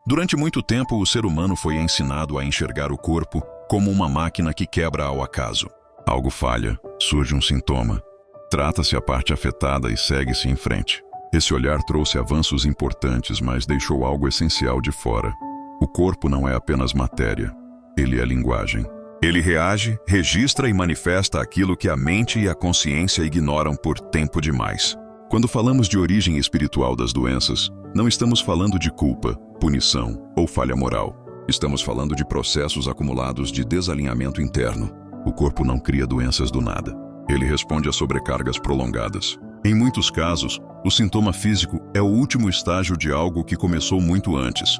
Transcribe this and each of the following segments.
Durante muito tempo, o ser humano foi ensinado a enxergar o corpo como uma máquina que quebra ao acaso. Algo falha, surge um sintoma, trata-se a parte afetada e segue-se em frente. Esse olhar trouxe avanços importantes, mas deixou algo essencial de fora. O corpo não é apenas matéria, ele é linguagem. Ele reage, registra e manifesta aquilo que a mente e a consciência ignoram por tempo demais. Quando falamos de origem espiritual das doenças, não estamos falando de culpa, punição ou falha moral. Estamos falando de processos acumulados de desalinhamento interno. O corpo não cria doenças do nada. Ele responde a sobrecargas prolongadas. Em muitos casos, o sintoma físico é o último estágio de algo que começou muito antes,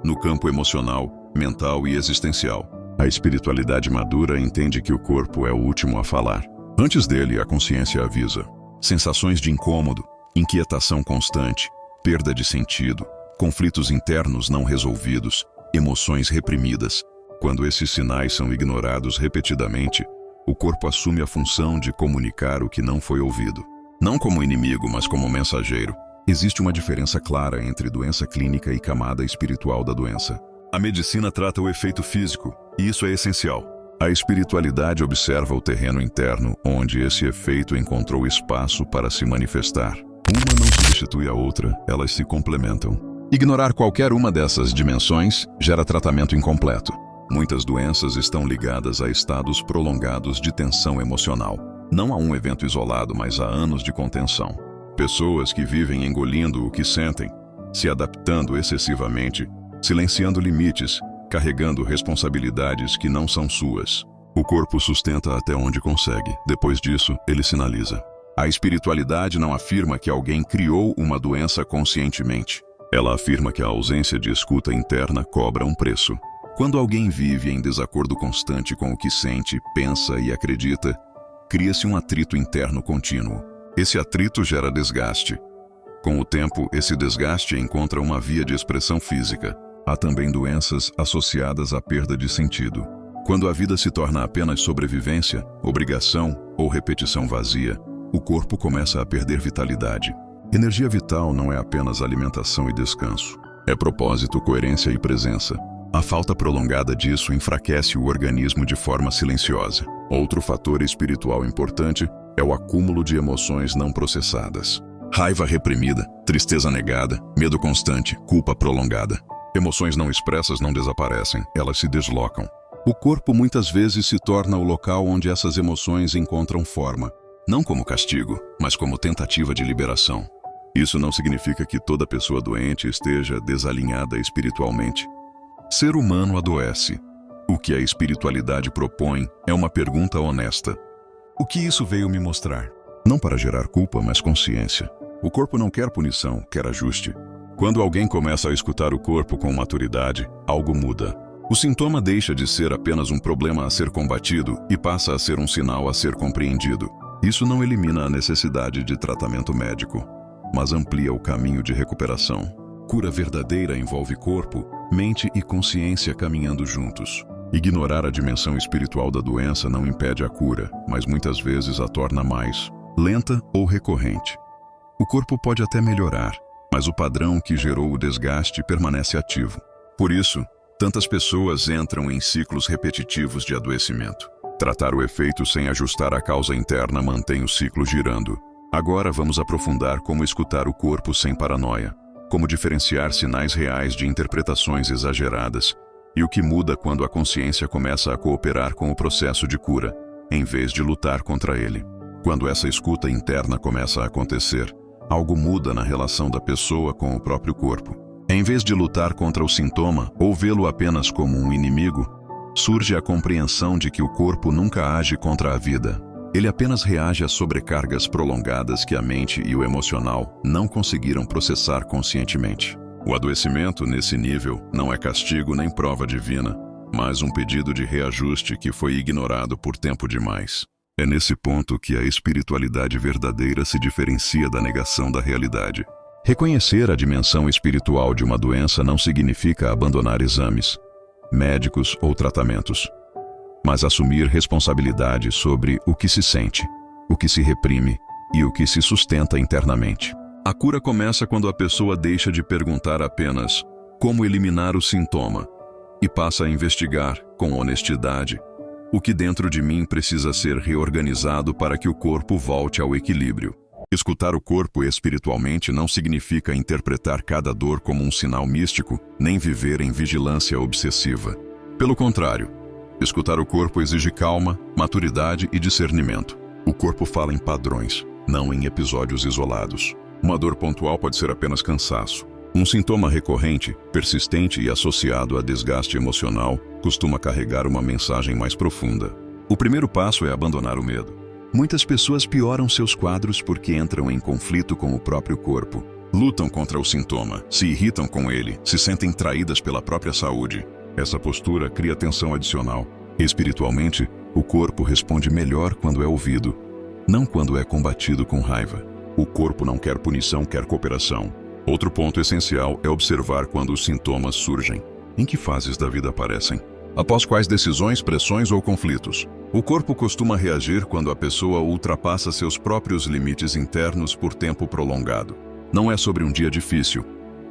no campo emocional, mental e existencial. A espiritualidade madura entende que o corpo é o último a falar. Antes dele, a consciência avisa. Sensações de incômodo, inquietação constante, perda de sentido, conflitos internos não resolvidos, emoções reprimidas. Quando esses sinais são ignorados repetidamente, o corpo assume a função de comunicar o que não foi ouvido. Não como inimigo, mas como mensageiro. Existe uma diferença clara entre doença clínica e camada espiritual da doença. A medicina trata o efeito físico, e isso é essencial. A espiritualidade observa o terreno interno, onde esse efeito encontrou espaço para se manifestar. Uma não substitui a outra, elas se complementam. Ignorar qualquer uma dessas dimensões gera tratamento incompleto. Muitas doenças estão ligadas a estados prolongados de tensão emocional. Não a um evento isolado, mas a anos de contenção. Pessoas que vivem engolindo o que sentem, se adaptando excessivamente, silenciando limites, carregando responsabilidades que não são suas. O corpo sustenta até onde consegue. Depois disso, ele sinaliza. A espiritualidade não afirma que alguém criou uma doença conscientemente. Ela afirma que a ausência de escuta interna cobra um preço. Quando alguém vive em desacordo constante com o que sente, pensa e acredita, cria-se um atrito interno contínuo. Esse atrito gera desgaste. Com o tempo, esse desgaste encontra uma via de expressão física. Há também doenças associadas à perda de sentido. Quando a vida se torna apenas sobrevivência, obrigação ou repetição vazia, o corpo começa a perder vitalidade. Energia vital não é apenas alimentação e descanso. É propósito, coerência e presença. A falta prolongada disso enfraquece o organismo de forma silenciosa. Outro fator espiritual importante é o acúmulo de emoções não processadas. Raiva reprimida, tristeza negada, medo constante, culpa prolongada. Emoções não expressas não desaparecem, elas se deslocam. O corpo muitas vezes se torna o local onde essas emoções encontram forma, não como castigo, mas como tentativa de liberação. Isso não significa que toda pessoa doente esteja desalinhada espiritualmente. Ser humano adoece. O que a espiritualidade propõe é uma pergunta honesta. O que isso veio me mostrar? Não para gerar culpa, mas consciência. O corpo não quer punição, quer ajuste. Quando alguém começa a escutar o corpo com maturidade, algo muda. O sintoma deixa de ser apenas um problema a ser combatido e passa a ser um sinal a ser compreendido. Isso não elimina a necessidade de tratamento médico, mas amplia o caminho de recuperação. Cura verdadeira envolve corpo, mente e consciência caminhando juntos. Ignorar a dimensão espiritual da doença não impede a cura, mas muitas vezes a torna mais lenta ou recorrente. O corpo pode até melhorar, mas o padrão que gerou o desgaste permanece ativo. Por isso, tantas pessoas entram em ciclos repetitivos de adoecimento. Tratar o efeito sem ajustar a causa interna mantém o ciclo girando. Agora vamos aprofundar como escutar o corpo sem paranoia, como diferenciar sinais reais de interpretações exageradas e o que muda quando a consciência começa a cooperar com o processo de cura, em vez de lutar contra ele. Quando essa escuta interna começa a acontecer, algo muda na relação da pessoa com o próprio corpo. Em vez de lutar contra o sintoma ou vê-lo apenas como um inimigo, surge a compreensão de que o corpo nunca age contra a vida. Ele apenas reage a sobrecargas prolongadas que a mente e o emocional não conseguiram processar conscientemente. O adoecimento, nesse nível, não é castigo nem prova divina, mas um pedido de reajuste que foi ignorado por tempo demais. É nesse ponto que a espiritualidade verdadeira se diferencia da negação da realidade. Reconhecer a dimensão espiritual de uma doença não significa abandonar exames, médicos ou tratamentos, mas assumir responsabilidade sobre o que se sente, o que se reprime e o que se sustenta internamente. A cura começa quando a pessoa deixa de perguntar apenas como eliminar o sintoma, e passa a investigar, com honestidade, o que dentro de mim precisa ser reorganizado para que o corpo volte ao equilíbrio. Escutar o corpo espiritualmente não significa interpretar cada dor como um sinal místico, nem viver em vigilância obsessiva. Pelo contrário, escutar o corpo exige calma, maturidade e discernimento. O corpo fala em padrões, não em episódios isolados. Uma dor pontual pode ser apenas cansaço. Um sintoma recorrente, persistente e associado a desgaste emocional costuma carregar uma mensagem mais profunda. O primeiro passo é abandonar o medo. Muitas pessoas pioram seus quadros porque entram em conflito com o próprio corpo. Lutam contra o sintoma, se irritam com ele, se sentem traídas pela própria saúde. Essa postura cria tensão adicional. Espiritualmente, o corpo responde melhor quando é ouvido, não quando é combatido com raiva. O corpo não quer punição, quer cooperação. Outro ponto essencial é observar quando os sintomas surgem. Em que fases da vida aparecem? Após quais decisões, pressões ou conflitos? O corpo costuma reagir quando a pessoa ultrapassa seus próprios limites internos por tempo prolongado. Não é sobre um dia difícil,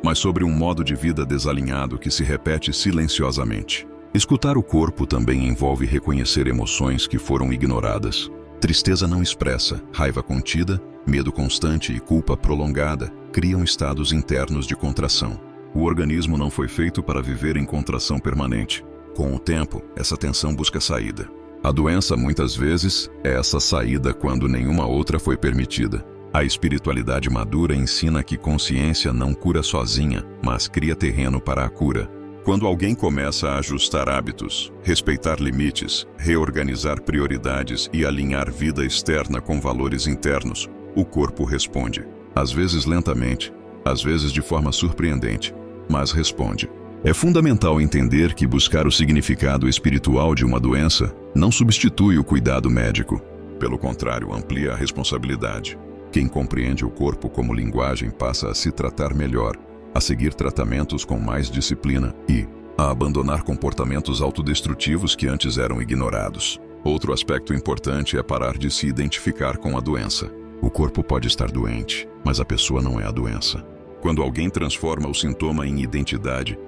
mas sobre um modo de vida desalinhado que se repete silenciosamente. Escutar o corpo também envolve reconhecer emoções que foram ignoradas. Tristeza não expressa, raiva contida, medo constante e culpa prolongada criam estados internos de contração. O organismo não foi feito para viver em contração permanente. Com o tempo, essa tensão busca saída. A doença, muitas vezes, é essa saída quando nenhuma outra foi permitida. A espiritualidade madura ensina que consciência não cura sozinha, mas cria terreno para a cura. Quando alguém começa a ajustar hábitos, respeitar limites, reorganizar prioridades e alinhar vida externa com valores internos, o corpo responde. Às vezes lentamente, às vezes de forma surpreendente, mas responde. É fundamental entender que buscar o significado espiritual de uma doença não substitui o cuidado médico. Pelo contrário, amplia a responsabilidade. Quem compreende o corpo como linguagem passa a se tratar melhor, a seguir tratamentos com mais disciplina e a abandonar comportamentos autodestrutivos que antes eram ignorados. Outro aspecto importante é parar de se identificar com a doença. O corpo pode estar doente, mas a pessoa não é a doença. Quando alguém transforma o sintoma em identidade,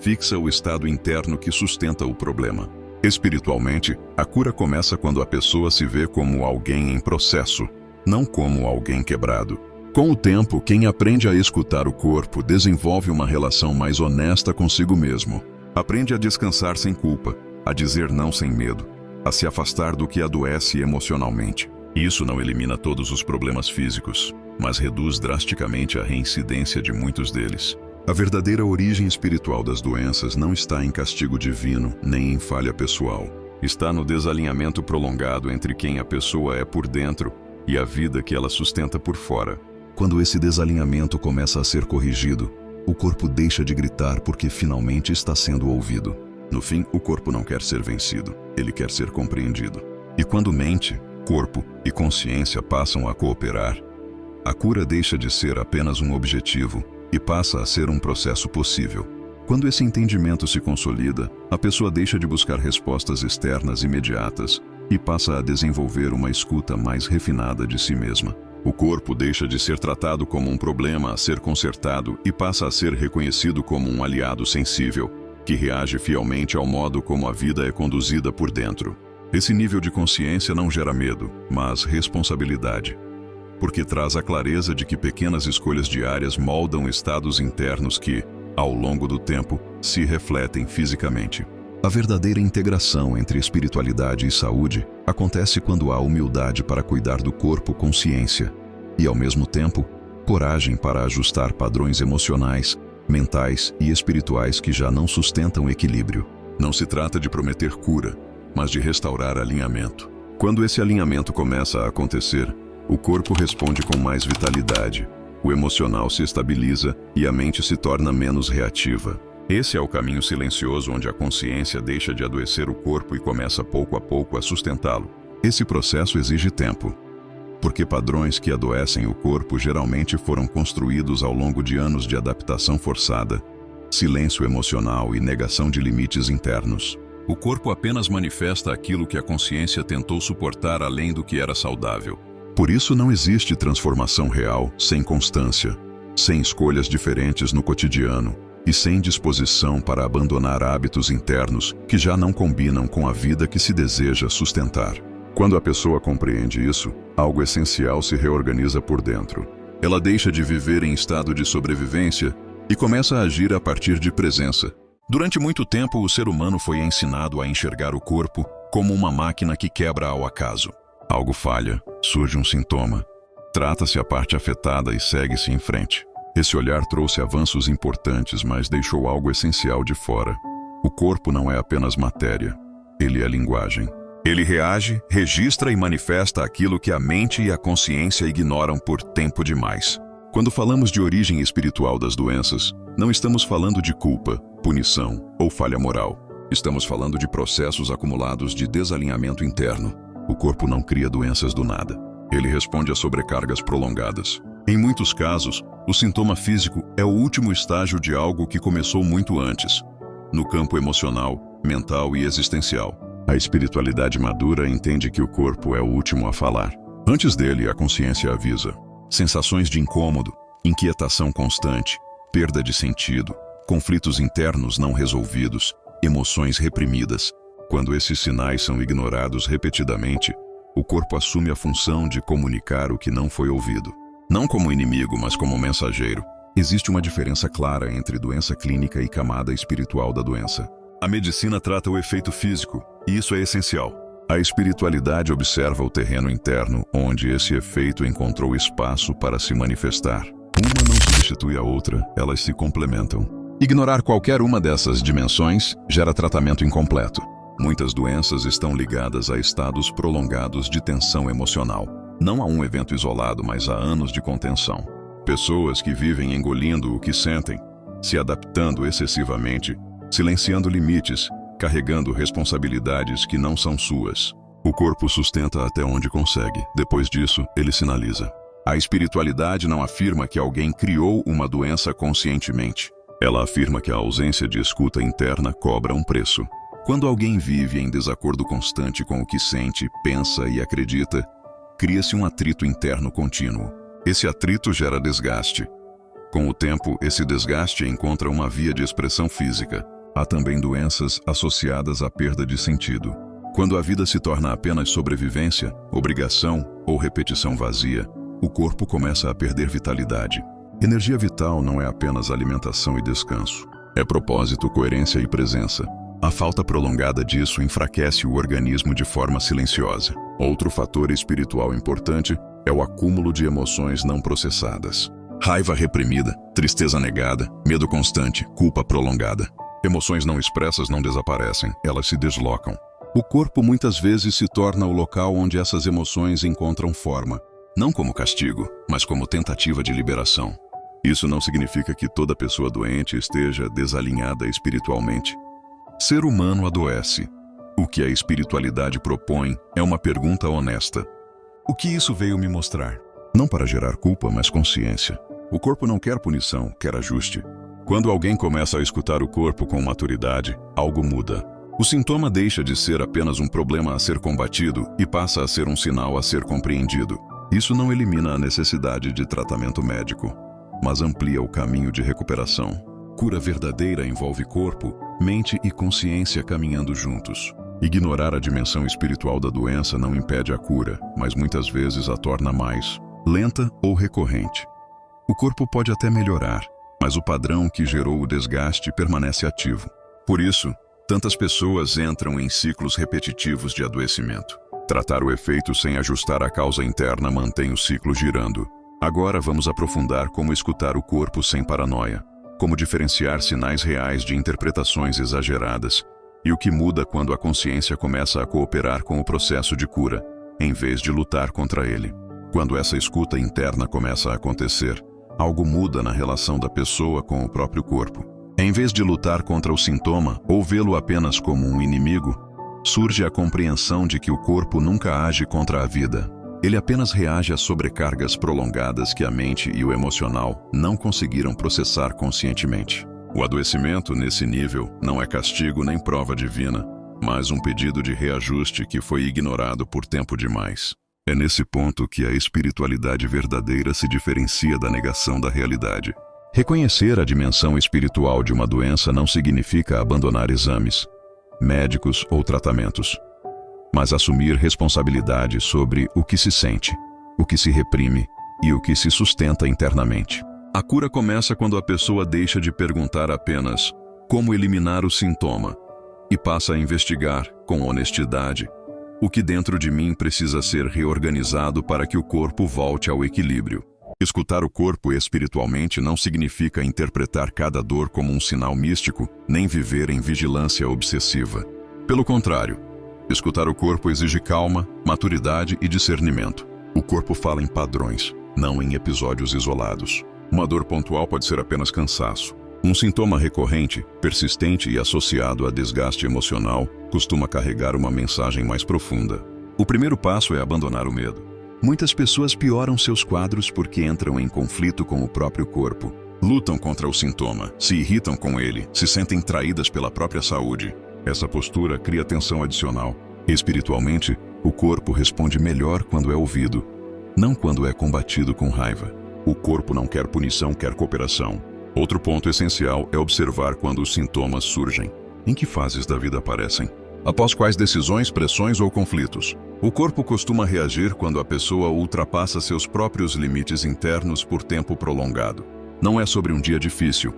fixa o estado interno que sustenta o problema. Espiritualmente, a cura começa quando a pessoa se vê como alguém em processo, não como alguém quebrado. Com o tempo, quem aprende a escutar o corpo desenvolve uma relação mais honesta consigo mesmo. Aprende a descansar sem culpa, a dizer não sem medo, a se afastar do que adoece emocionalmente. Isso não elimina todos os problemas físicos, mas reduz drasticamente a reincidência de muitos deles. A verdadeira origem espiritual das doenças não está em castigo divino, nem em falha pessoal. Está no desalinhamento prolongado entre quem a pessoa é por dentro e a vida que ela sustenta por fora. Quando esse desalinhamento começa a ser corrigido, o corpo deixa de gritar porque finalmente está sendo ouvido. No fim, o corpo não quer ser vencido, ele quer ser compreendido. E quando mente, corpo e consciência passam a cooperar, a cura deixa de ser apenas um objetivo e passa a ser um processo possível. Quando esse entendimento se consolida, a pessoa deixa de buscar respostas externas imediatas e passa a desenvolver uma escuta mais refinada de si mesma. O corpo deixa de ser tratado como um problema a ser consertado e passa a ser reconhecido como um aliado sensível, que reage fielmente ao modo como a vida é conduzida por dentro. Esse nível de consciência não gera medo, mas responsabilidade, porque traz a clareza de que pequenas escolhas diárias moldam estados internos que, ao longo do tempo, se refletem fisicamente. A verdadeira integração entre espiritualidade e saúde acontece quando há humildade para cuidar do corpo com ciência e, ao mesmo tempo, coragem para ajustar padrões emocionais, mentais e espirituais que já não sustentam equilíbrio. Não se trata de prometer cura, mas de restaurar alinhamento. Quando esse alinhamento começa a acontecer, o corpo responde com mais vitalidade, o emocional se estabiliza e a mente se torna menos reativa. Esse é o caminho silencioso onde a consciência deixa de adoecer o corpo e começa pouco a pouco a sustentá-lo. Esse processo exige tempo, porque padrões que adoecem o corpo geralmente foram construídos ao longo de anos de adaptação forçada, silêncio emocional e negação de limites internos. O corpo apenas manifesta aquilo que a consciência tentou suportar além do que era saudável. Por isso não existe transformação real sem constância, sem escolhas diferentes no cotidiano e sem disposição para abandonar hábitos internos que já não combinam com a vida que se deseja sustentar. Quando a pessoa compreende isso, algo essencial se reorganiza por dentro. Ela deixa de viver em estado de sobrevivência e começa a agir a partir de presença. Durante muito tempo, o ser humano foi ensinado a enxergar o corpo como uma máquina que quebra ao acaso. Algo falha, surge um sintoma, trata-se a parte afetada e segue-se em frente. Esse olhar trouxe avanços importantes, mas deixou algo essencial de fora. O corpo não é apenas matéria, ele é linguagem. Ele reage, registra e manifesta aquilo que a mente e a consciência ignoram por tempo demais. Quando falamos de origem espiritual das doenças, não estamos falando de culpa, punição ou falha moral. Estamos falando de processos acumulados de desalinhamento interno. O corpo não cria doenças do nada. Ele responde a sobrecargas prolongadas. Em muitos casos, o sintoma físico é o último estágio de algo que começou muito antes, no campo emocional, mental e existencial. A espiritualidade madura entende que o corpo é o último a falar. Antes dele, a consciência avisa. Sensações de incômodo, inquietação constante, perda de sentido, conflitos internos não resolvidos, emoções reprimidas. Quando esses sinais são ignorados repetidamente, o corpo assume a função de comunicar o que não foi ouvido. Não como inimigo, mas como mensageiro. Existe uma diferença clara entre doença clínica e camada espiritual da doença. A medicina trata o efeito físico, e isso é essencial. A espiritualidade observa o terreno interno, onde esse efeito encontrou espaço para se manifestar. Uma não substitui a outra, elas se complementam. Ignorar qualquer uma dessas dimensões gera tratamento incompleto. Muitas doenças estão ligadas a estados prolongados de tensão emocional. Não a um evento isolado, mas a anos de contenção. Pessoas que vivem engolindo o que sentem, se adaptando excessivamente, silenciando limites, carregando responsabilidades que não são suas. O corpo sustenta até onde consegue, depois disso, ele sinaliza. A espiritualidade não afirma que alguém criou uma doença conscientemente. Ela afirma que a ausência de escuta interna cobra um preço. Quando alguém vive em desacordo constante com o que sente, pensa e acredita, cria-se um atrito interno contínuo. Esse atrito gera desgaste. Com o tempo, esse desgaste encontra uma via de expressão física. Há também doenças associadas à perda de sentido. Quando a vida se torna apenas sobrevivência, obrigação ou repetição vazia, o corpo começa a perder vitalidade. Energia vital não é apenas alimentação e descanso. É propósito, coerência e presença. A falta prolongada disso enfraquece o organismo de forma silenciosa. Outro fator espiritual importante é o acúmulo de emoções não processadas. Raiva reprimida, tristeza negada, medo constante, culpa prolongada. Emoções não expressas não desaparecem, elas se deslocam. O corpo muitas vezes se torna o local onde essas emoções encontram forma, não como castigo, mas como tentativa de liberação. Isso não significa que toda pessoa doente esteja desalinhada espiritualmente. Ser humano adoece. O que a espiritualidade propõe é uma pergunta honesta. O que isso veio me mostrar? Não para gerar culpa, mas consciência. O corpo não quer punição, quer ajuste. Quando alguém começa a escutar o corpo com maturidade, algo muda. O sintoma deixa de ser apenas um problema a ser combatido e passa a ser um sinal a ser compreendido. Isso não elimina a necessidade de tratamento médico, mas amplia o caminho de recuperação. Cura verdadeira envolve corpo, mente e consciência caminhando juntos. Ignorar a dimensão espiritual da doença não impede a cura, mas muitas vezes a torna mais lenta ou recorrente. O corpo pode até melhorar, mas o padrão que gerou o desgaste permanece ativo. Por isso, tantas pessoas entram em ciclos repetitivos de adoecimento. Tratar o efeito sem ajustar a causa interna mantém o ciclo girando. Agora vamos aprofundar como escutar o corpo sem paranoia, como diferenciar sinais reais de interpretações exageradas e o que muda quando a consciência começa a cooperar com o processo de cura, em vez de lutar contra ele. Quando essa escuta interna começa a acontecer, algo muda na relação da pessoa com o próprio corpo. Em vez de lutar contra o sintoma ou vê-lo apenas como um inimigo, surge a compreensão de que o corpo nunca age contra a vida. Ele apenas reage a sobrecargas prolongadas que a mente e o emocional não conseguiram processar conscientemente. O adoecimento, nesse nível, não é castigo nem prova divina, mas um pedido de reajuste que foi ignorado por tempo demais. É nesse ponto que a espiritualidade verdadeira se diferencia da negação da realidade. Reconhecer a dimensão espiritual de uma doença não significa abandonar exames, médicos ou tratamentos, mas assumir responsabilidade sobre o que se sente, o que se reprime e o que se sustenta internamente. A cura começa quando a pessoa deixa de perguntar apenas como eliminar o sintoma e passa a investigar, com honestidade, o que dentro de mim precisa ser reorganizado para que o corpo volte ao equilíbrio. Escutar o corpo espiritualmente não significa interpretar cada dor como um sinal místico, nem viver em vigilância obsessiva. Pelo contrário, escutar o corpo exige calma, maturidade e discernimento. O corpo fala em padrões, não em episódios isolados. Uma dor pontual pode ser apenas cansaço. Um sintoma recorrente, persistente e associado a desgaste emocional costuma carregar uma mensagem mais profunda. O primeiro passo é abandonar o medo. Muitas pessoas pioram seus quadros porque entram em conflito com o próprio corpo. Lutam contra o sintoma, se irritam com ele, se sentem traídas pela própria saúde. Essa postura cria tensão adicional. Espiritualmente, o corpo responde melhor quando é ouvido, não quando é combatido com raiva. O corpo não quer punição, quer cooperação. Outro ponto essencial é observar quando os sintomas surgem. Em que fases da vida aparecem? Após quais decisões, pressões ou conflitos? O corpo costuma reagir quando a pessoa ultrapassa seus próprios limites internos por tempo prolongado. Não é sobre um dia difícil,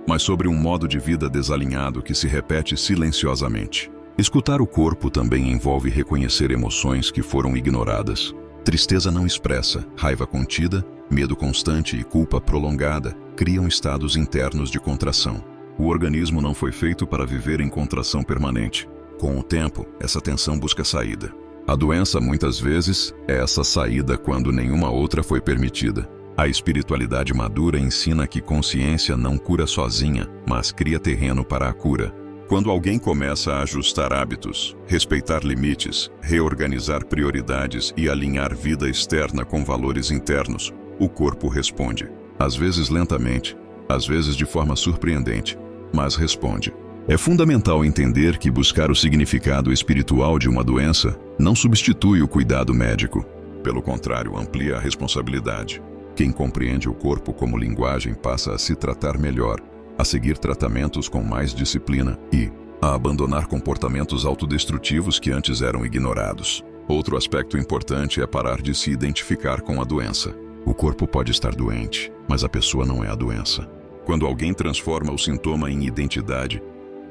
mas sobre um modo de vida desalinhado que se repete silenciosamente. Escutar o corpo também envolve reconhecer emoções que foram ignoradas. Tristeza não expressa, raiva contida, medo constante e culpa prolongada criam estados internos de contração. O organismo não foi feito para viver em contração permanente. Com o tempo, essa tensão busca saída. A doença, muitas vezes, é essa saída quando nenhuma outra foi permitida. A espiritualidade madura ensina que consciência não cura sozinha, mas cria terreno para a cura. Quando alguém começa a ajustar hábitos, respeitar limites, reorganizar prioridades e alinhar vida externa com valores internos, o corpo responde. Às vezes lentamente, às vezes de forma surpreendente, mas responde. É fundamental entender que buscar o significado espiritual de uma doença não substitui o cuidado médico. Pelo contrário, amplia a responsabilidade. Quem compreende o corpo como linguagem passa a se tratar melhor, a seguir tratamentos com mais disciplina e a abandonar comportamentos autodestrutivos que antes eram ignorados. Outro aspecto importante é parar de se identificar com a doença. O corpo pode estar doente, mas a pessoa não é a doença. Quando alguém transforma o sintoma em identidade,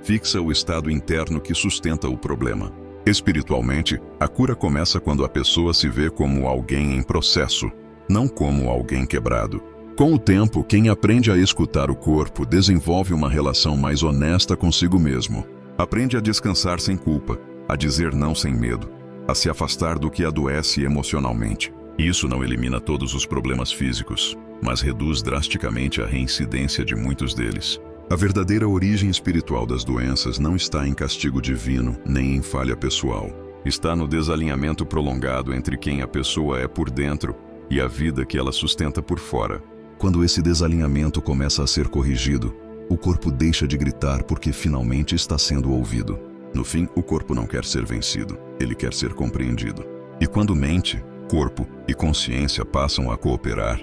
fixa o estado interno que sustenta o problema. Espiritualmente, a cura começa quando a pessoa se vê como alguém em processo, não como alguém quebrado. Com o tempo, quem aprende a escutar o corpo desenvolve uma relação mais honesta consigo mesmo. Aprende a descansar sem culpa, a dizer não sem medo, a se afastar do que adoece emocionalmente. Isso não elimina todos os problemas físicos, mas reduz drasticamente a reincidência de muitos deles. A verdadeira origem espiritual das doenças não está em castigo divino, nem em falha pessoal. Está no desalinhamento prolongado entre quem a pessoa é por dentro e a vida que ela sustenta por fora. Quando esse desalinhamento começa a ser corrigido, o corpo deixa de gritar porque finalmente está sendo ouvido. No fim, o corpo não quer ser vencido, ele quer ser compreendido. E quando mente, corpo e consciência passam a cooperar,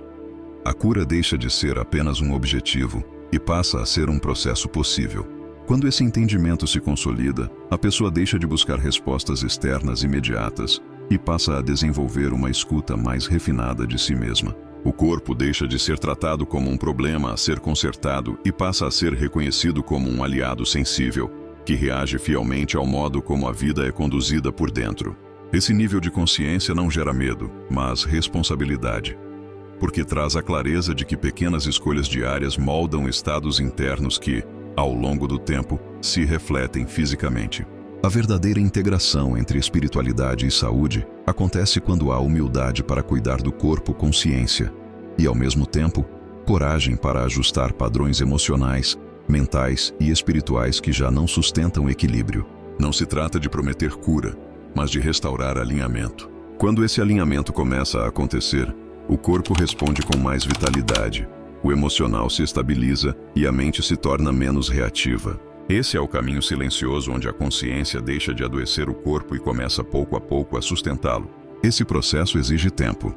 a cura deixa de ser apenas um objetivo e passa a ser um processo possível. Quando esse entendimento se consolida, a pessoa deixa de buscar respostas externas imediatas e passa a desenvolver uma escuta mais refinada de si mesma. O corpo deixa de ser tratado como um problema a ser consertado e passa a ser reconhecido como um aliado sensível, que reage fielmente ao modo como a vida é conduzida por dentro. Esse nível de consciência não gera medo, mas responsabilidade, porque traz a clareza de que pequenas escolhas diárias moldam estados internos que, ao longo do tempo, se refletem fisicamente. A verdadeira integração entre espiritualidade e saúde acontece quando há humildade para cuidar do corpo com ciência e, ao mesmo tempo, coragem para ajustar padrões emocionais, mentais e espirituais que já não sustentam equilíbrio. Não se trata de prometer cura, mas de restaurar alinhamento. Quando esse alinhamento começa a acontecer, o corpo responde com mais vitalidade, o emocional se estabiliza e a mente se torna menos reativa. Esse é o caminho silencioso onde a consciência deixa de adoecer o corpo e começa pouco a pouco a sustentá-lo. Esse processo exige tempo.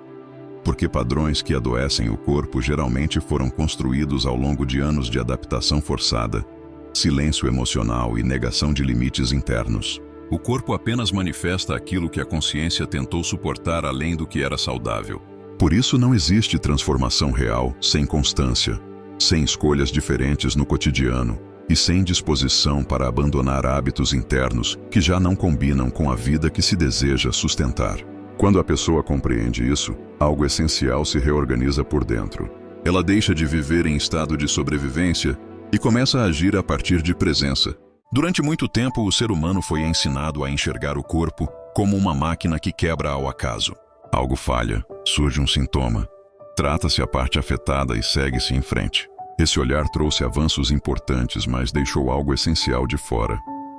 porque padrões que adoecem o corpo geralmente foram construídos ao longo de anos de adaptação forçada, silêncio emocional e negação de limites internos. O corpo apenas manifesta aquilo que a consciência tentou suportar além do que era saudável. Por isso não existe transformação real sem constância, sem escolhas diferentes no cotidiano e sem disposição para abandonar hábitos internos que já não combinam com a vida que se deseja sustentar. Quando a pessoa compreende isso, algo essencial se reorganiza por dentro. Ela deixa de viver em estado de sobrevivência e começa a agir a partir de presença. Durante muito tempo, o ser humano foi ensinado a enxergar o corpo como uma máquina que quebra ao acaso. Algo falha, surge um sintoma, trata-se a parte afetada e segue-se em frente. Esse olhar trouxe avanços importantes, mas deixou algo essencial de fora.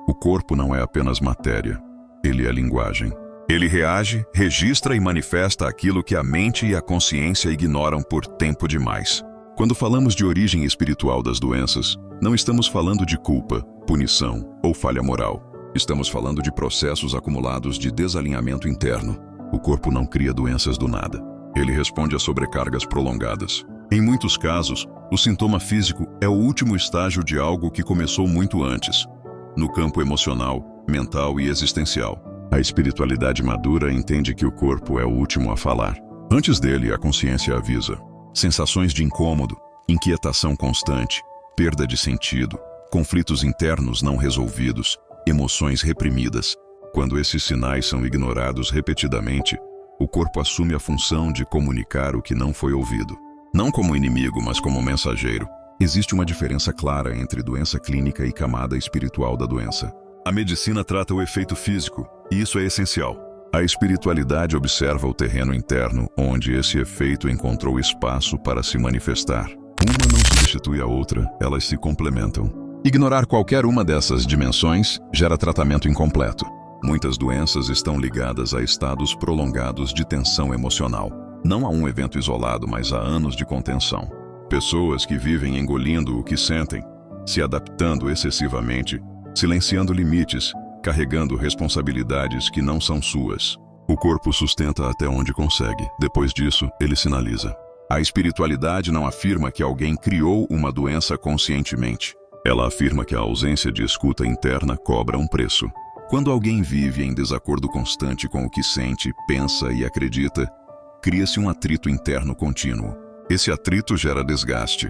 O corpo não é apenas matéria, ele é linguagem. Ele reage, registra e manifesta aquilo que a mente e a consciência ignoram por tempo demais. Quando falamos de origem espiritual das doenças, não estamos falando de culpa, punição ou falha moral. Estamos falando de processos acumulados de desalinhamento interno. O corpo não cria doenças do nada. Ele responde a sobrecargas prolongadas. Em muitos casos, o sintoma físico é o último estágio de algo que começou muito antes, no campo emocional, mental e existencial. A espiritualidade madura entende que o corpo é o último a falar. Antes dele, a consciência avisa. Sensações de incômodo, inquietação constante, perda de sentido, conflitos internos não resolvidos, emoções reprimidas. Quando esses sinais são ignorados repetidamente, o corpo assume a função de comunicar o que não foi ouvido. Não como inimigo, mas como mensageiro. Existe uma diferença clara entre doença clínica e camada espiritual da doença. A medicina trata o efeito físico, e isso é essencial. A espiritualidade observa o terreno interno, onde esse efeito encontrou espaço para se manifestar. Uma não substitui a outra, elas se complementam. Ignorar qualquer uma dessas dimensões gera tratamento incompleto. Muitas doenças estão ligadas a estados prolongados de tensão emocional. Não a um evento isolado, mas a anos de contenção. Pessoas que vivem engolindo o que sentem, se adaptando excessivamente, silenciando limites, carregando responsabilidades que não são suas. O corpo sustenta até onde consegue. Depois disso, ele sinaliza. A espiritualidade não afirma que alguém criou uma doença conscientemente. Ela afirma que a ausência de escuta interna cobra um preço. Quando alguém vive em desacordo constante com o que sente, pensa e acredita, cria-se um atrito interno contínuo. Esse atrito gera desgaste.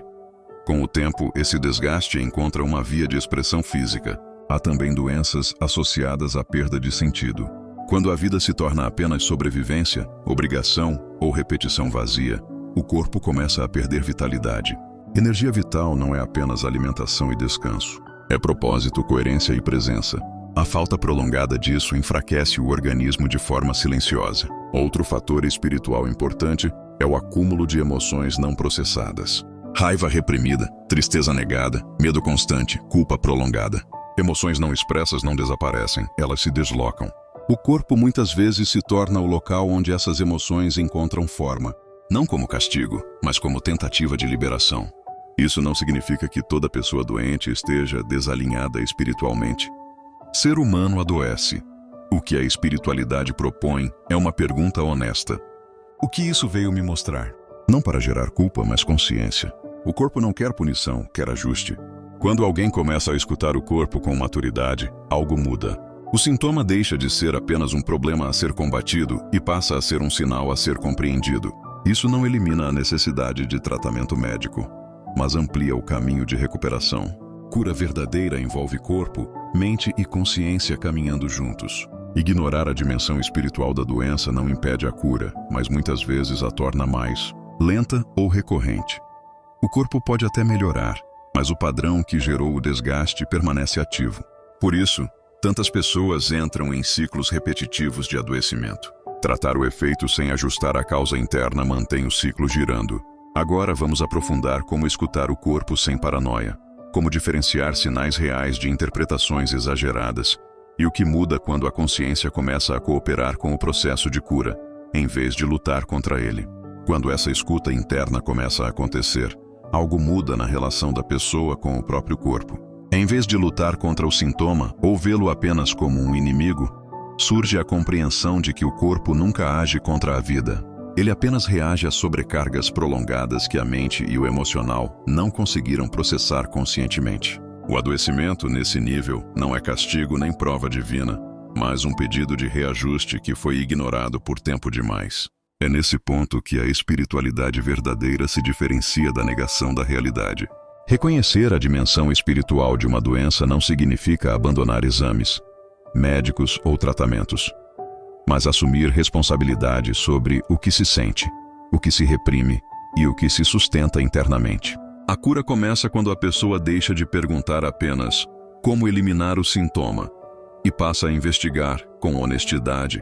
Com o tempo, esse desgaste encontra uma via de expressão física. Há também doenças associadas à perda de sentido. Quando a vida se torna apenas sobrevivência, obrigação ou repetição vazia, o corpo começa a perder vitalidade. Energia vital não é apenas alimentação e descanso. É propósito, coerência e presença. A falta prolongada disso enfraquece o organismo de forma silenciosa. Outro fator espiritual importante é o acúmulo de emoções não processadas. Raiva reprimida, tristeza negada, medo constante, culpa prolongada. Emoções não expressas não desaparecem, elas se deslocam. O corpo muitas vezes se torna o local onde essas emoções encontram forma, não como castigo, mas como tentativa de liberação. Isso não significa que toda pessoa doente esteja desalinhada espiritualmente. Ser humano adoece. O que a espiritualidade propõe é uma pergunta honesta. O que isso veio me mostrar? Não para gerar culpa, mas consciência. O corpo não quer punição, quer ajuste. Quando alguém começa a escutar o corpo com maturidade, algo muda. O sintoma deixa de ser apenas um problema a ser combatido e passa a ser um sinal a ser compreendido. Isso não elimina a necessidade de tratamento médico, mas amplia o caminho de recuperação. Cura verdadeira envolve corpo, mente e consciência caminhando juntos. Ignorar a dimensão espiritual da doença não impede a cura, mas muitas vezes a torna mais lenta ou recorrente. O corpo pode até melhorar, mas o padrão que gerou o desgaste permanece ativo. Por isso, tantas pessoas entram em ciclos repetitivos de adoecimento. Tratar o efeito sem ajustar a causa interna mantém o ciclo girando. Agora vamos aprofundar como escutar o corpo sem paranoia, como diferenciar sinais reais de interpretações exageradas e o que muda quando a consciência começa a cooperar com o processo de cura, em vez de lutar contra ele. Quando essa escuta interna começa a acontecer, algo muda na relação da pessoa com o próprio corpo. Em vez de lutar contra o sintoma ou vê-lo apenas como um inimigo, surge a compreensão de que o corpo nunca age contra a vida. Ele apenas reage a sobrecargas prolongadas que a mente e o emocional não conseguiram processar conscientemente. O adoecimento, nesse nível, não é castigo nem prova divina, mas um pedido de reajuste que foi ignorado por tempo demais. É nesse ponto que a espiritualidade verdadeira se diferencia da negação da realidade. Reconhecer a dimensão espiritual de uma doença não significa abandonar exames, médicos ou tratamentos, mas assumir responsabilidade sobre o que se sente, o que se reprime e o que se sustenta internamente. A cura começa quando a pessoa deixa de perguntar apenas como eliminar o sintoma e passa a investigar, com honestidade,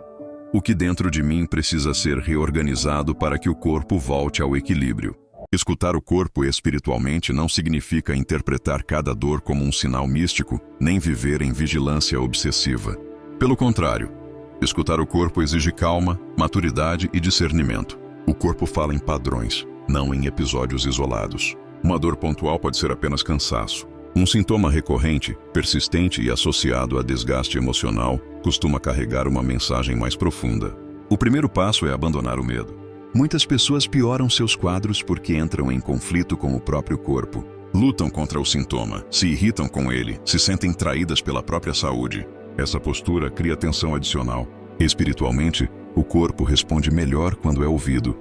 o que dentro de mim precisa ser reorganizado para que o corpo volte ao equilíbrio. Escutar o corpo espiritualmente não significa interpretar cada dor como um sinal místico, nem viver em vigilância obsessiva. Pelo contrário, escutar o corpo exige calma, maturidade e discernimento. O corpo fala em padrões, não em episódios isolados. Uma dor pontual pode ser apenas cansaço. Um sintoma recorrente, persistente e associado a desgaste emocional costuma carregar uma mensagem mais profunda. O primeiro passo é abandonar o medo. Muitas pessoas pioram seus quadros porque entram em conflito com o próprio corpo. Lutam contra o sintoma, se irritam com ele, se sentem traídas pela própria saúde. Essa postura cria tensão adicional. Espiritualmente, o corpo responde melhor quando é ouvido,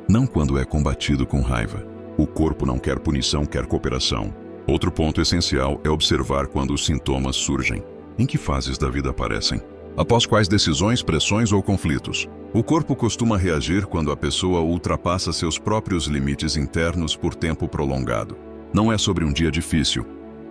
não quando é combatido com raiva. O corpo não quer punição, quer cooperação. Outro ponto essencial é observar quando os sintomas surgem. Em que fases da vida aparecem? Após quais decisões, pressões ou conflitos? O corpo costuma reagir quando a pessoa ultrapassa seus próprios limites internos por tempo prolongado. Não é sobre um dia difícil,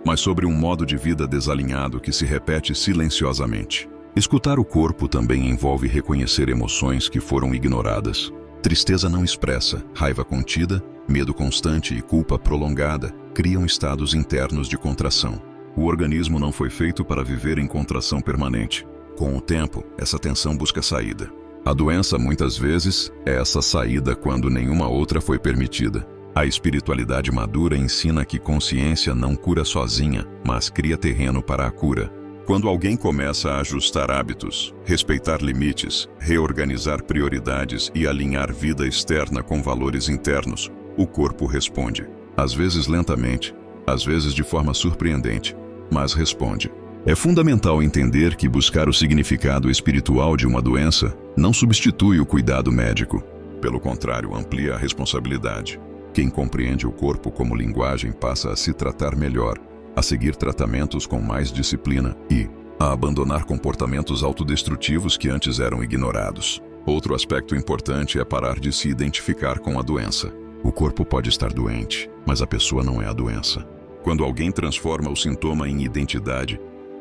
mas sobre um modo de vida desalinhado que se repete silenciosamente. Escutar o corpo também envolve reconhecer emoções que foram ignoradas. Tristeza não expressa, raiva contida, medo constante e culpa prolongada criam estados internos de contração. O organismo não foi feito para viver em contração permanente. Com o tempo, essa tensão busca saída. A doença, muitas vezes, é essa saída quando nenhuma outra foi permitida. A espiritualidade madura ensina que consciência não cura sozinha, mas cria terreno para a cura. Quando alguém começa a ajustar hábitos, respeitar limites, reorganizar prioridades e alinhar vida externa com valores internos, o corpo responde. Às vezes lentamente, às vezes de forma surpreendente, mas responde. É fundamental entender que buscar o significado espiritual de uma doença não substitui o cuidado médico. Pelo contrário, amplia a responsabilidade. Quem compreende o corpo como linguagem passa a se tratar melhor, a seguir tratamentos com mais disciplina e a abandonar comportamentos autodestrutivos que antes eram ignorados. Outro aspecto importante é parar de se identificar com a doença. O corpo pode estar doente, mas a pessoa não é a doença. Quando alguém transforma o sintoma em identidade,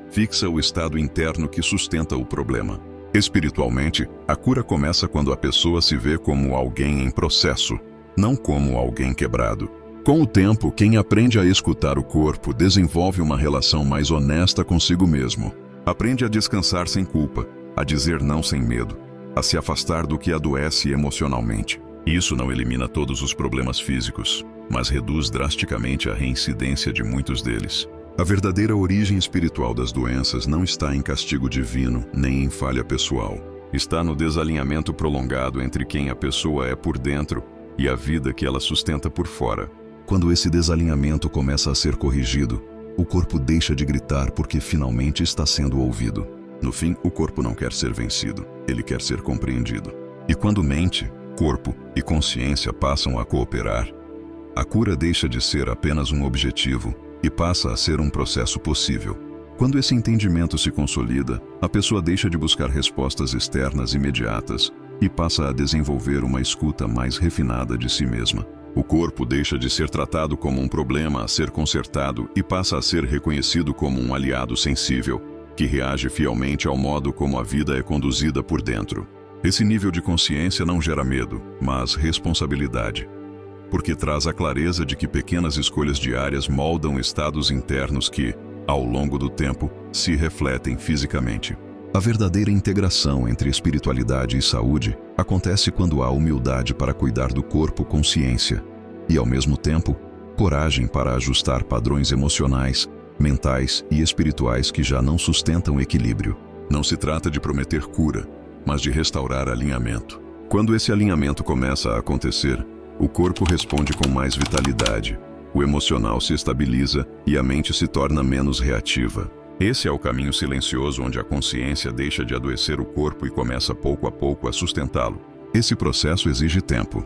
fixa o estado interno que sustenta o problema. Espiritualmente, a cura começa quando a pessoa se vê como alguém em processo, não como alguém quebrado. Com o tempo, quem aprende a escutar o corpo desenvolve uma relação mais honesta consigo mesmo. Aprende a descansar sem culpa, a dizer não sem medo, a se afastar do que adoece emocionalmente. Isso não elimina todos os problemas físicos, mas reduz drasticamente a reincidência de muitos deles. A verdadeira origem espiritual das doenças não está em castigo divino, nem em falha pessoal. Está no desalinhamento prolongado entre quem a pessoa é por dentro e a vida que ela sustenta por fora. Quando esse desalinhamento começa a ser corrigido, o corpo deixa de gritar porque finalmente está sendo ouvido. No fim, o corpo não quer ser vencido, ele quer ser compreendido. E quando mente, corpo e consciência passam a cooperar, a cura deixa de ser apenas um objetivo e passa a ser um processo possível. Quando esse entendimento se consolida, a pessoa deixa de buscar respostas externas imediatas e passa a desenvolver uma escuta mais refinada de si mesma. O corpo deixa de ser tratado como um problema a ser consertado e passa a ser reconhecido como um aliado sensível, que reage fielmente ao modo como a vida é conduzida por dentro. Esse nível de consciência não gera medo, mas responsabilidade, porque traz a clareza de que pequenas escolhas diárias moldam estados internos que, ao longo do tempo, se refletem fisicamente. A verdadeira integração entre espiritualidade e saúde acontece quando há humildade para cuidar do corpo com ciência e, ao mesmo tempo, coragem para ajustar padrões emocionais, mentais e espirituais que já não sustentam equilíbrio. Não se trata de prometer cura, mas de restaurar alinhamento. Quando esse alinhamento começa a acontecer, o corpo responde com mais vitalidade, o emocional se estabiliza e a mente se torna menos reativa. Esse é o caminho silencioso onde a consciência deixa de adoecer o corpo e começa pouco a pouco a sustentá-lo. Esse processo exige tempo,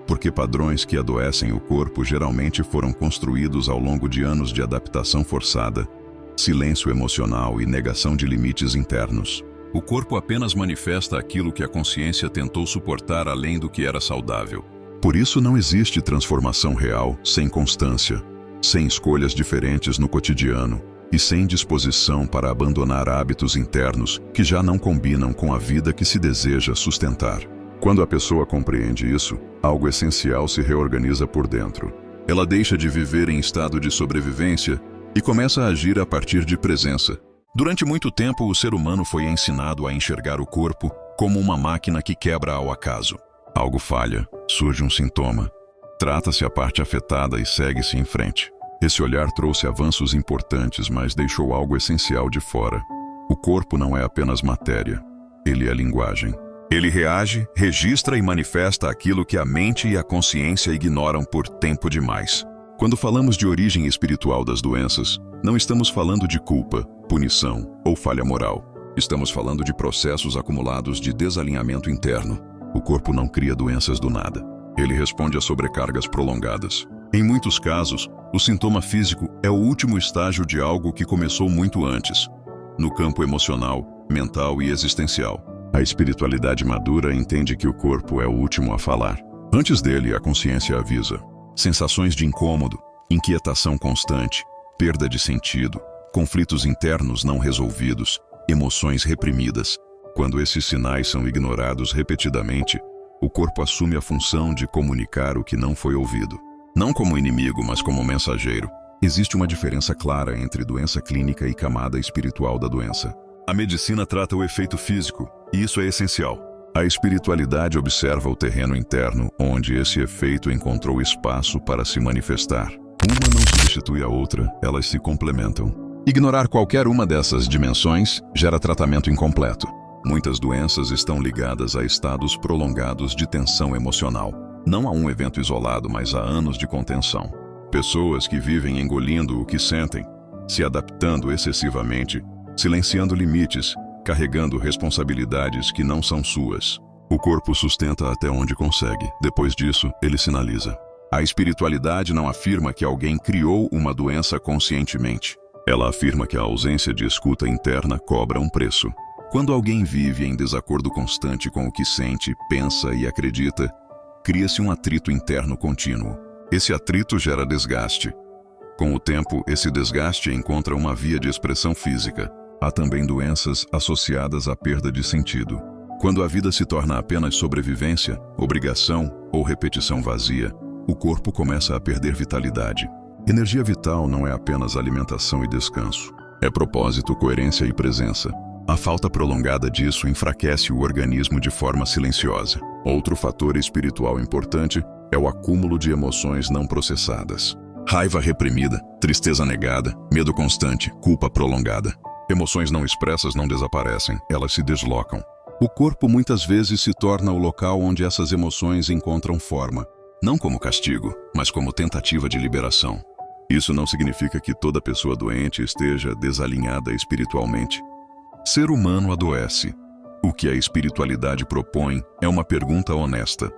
porque padrões que adoecem o corpo geralmente foram construídos ao longo de anos de adaptação forçada, silêncio emocional e negação de limites internos. O corpo apenas manifesta aquilo que a consciência tentou suportar além do que era saudável. Por isso não existe transformação real sem constância, sem escolhas diferentes no cotidiano e sem disposição para abandonar hábitos internos que já não combinam com a vida que se deseja sustentar. Quando a pessoa compreende isso, algo essencial se reorganiza por dentro. Ela deixa de viver em estado de sobrevivência e começa a agir a partir de presença. Durante muito tempo, o ser humano foi ensinado a enxergar o corpo como uma máquina que quebra ao acaso. Algo falha, surge um sintoma, trata-se a parte afetada e segue-se em frente. Esse olhar trouxe avanços importantes, mas deixou algo essencial de fora. O corpo não é apenas matéria, ele é linguagem. Ele reage, registra e manifesta aquilo que a mente e a consciência ignoram por tempo demais. Quando falamos de origem espiritual das doenças, não estamos falando de culpa, punição ou falha moral. Estamos falando de processos acumulados de desalinhamento interno. O corpo não cria doenças do nada. Ele responde a sobrecargas prolongadas. Em muitos casos, o sintoma físico é o último estágio de algo que começou muito antes, no campo emocional, mental e existencial. A espiritualidade madura entende que o corpo é o último a falar. Antes dele, a consciência avisa. Sensações de incômodo, inquietação constante, perda de sentido, conflitos internos não resolvidos, emoções reprimidas. Quando esses sinais são ignorados repetidamente, o corpo assume a função de comunicar o que não foi ouvido. Não como inimigo, mas como mensageiro. Existe uma diferença clara entre doença clínica e camada espiritual da doença. A medicina trata o efeito físico, e isso é essencial. A espiritualidade observa o terreno interno, onde esse efeito encontrou espaço para se manifestar. Uma não substitui a outra, elas se complementam. Ignorar qualquer uma dessas dimensões gera tratamento incompleto. Muitas doenças estão ligadas a estados prolongados de tensão emocional. Não a um evento isolado, mas a anos de contenção. Pessoas que vivem engolindo o que sentem, se adaptando excessivamente, silenciando limites, carregando responsabilidades que não são suas. O corpo sustenta até onde consegue. Depois disso, ele sinaliza. A espiritualidade não afirma que alguém criou uma doença conscientemente. Ela afirma que a ausência de escuta interna cobra um preço. Quando alguém vive em desacordo constante com o que sente, pensa e acredita, cria-se um atrito interno contínuo. Esse atrito gera desgaste. Com o tempo, esse desgaste encontra uma via de expressão física. Há também doenças associadas à perda de sentido. Quando a vida se torna apenas sobrevivência, obrigação ou repetição vazia, o corpo começa a perder vitalidade. Energia vital não é apenas alimentação e descanso. É propósito, coerência e presença. A falta prolongada disso enfraquece o organismo de forma silenciosa. Outro fator espiritual importante é o acúmulo de emoções não processadas. Raiva reprimida, tristeza negada, medo constante, culpa prolongada. Emoções não expressas não desaparecem, elas se deslocam. O corpo muitas vezes se torna o local onde essas emoções encontram forma, não como castigo, mas como tentativa de liberação. Isso não significa que toda pessoa doente esteja desalinhada espiritualmente. Ser humano adoece. O que a espiritualidade propõe é uma pergunta honesta.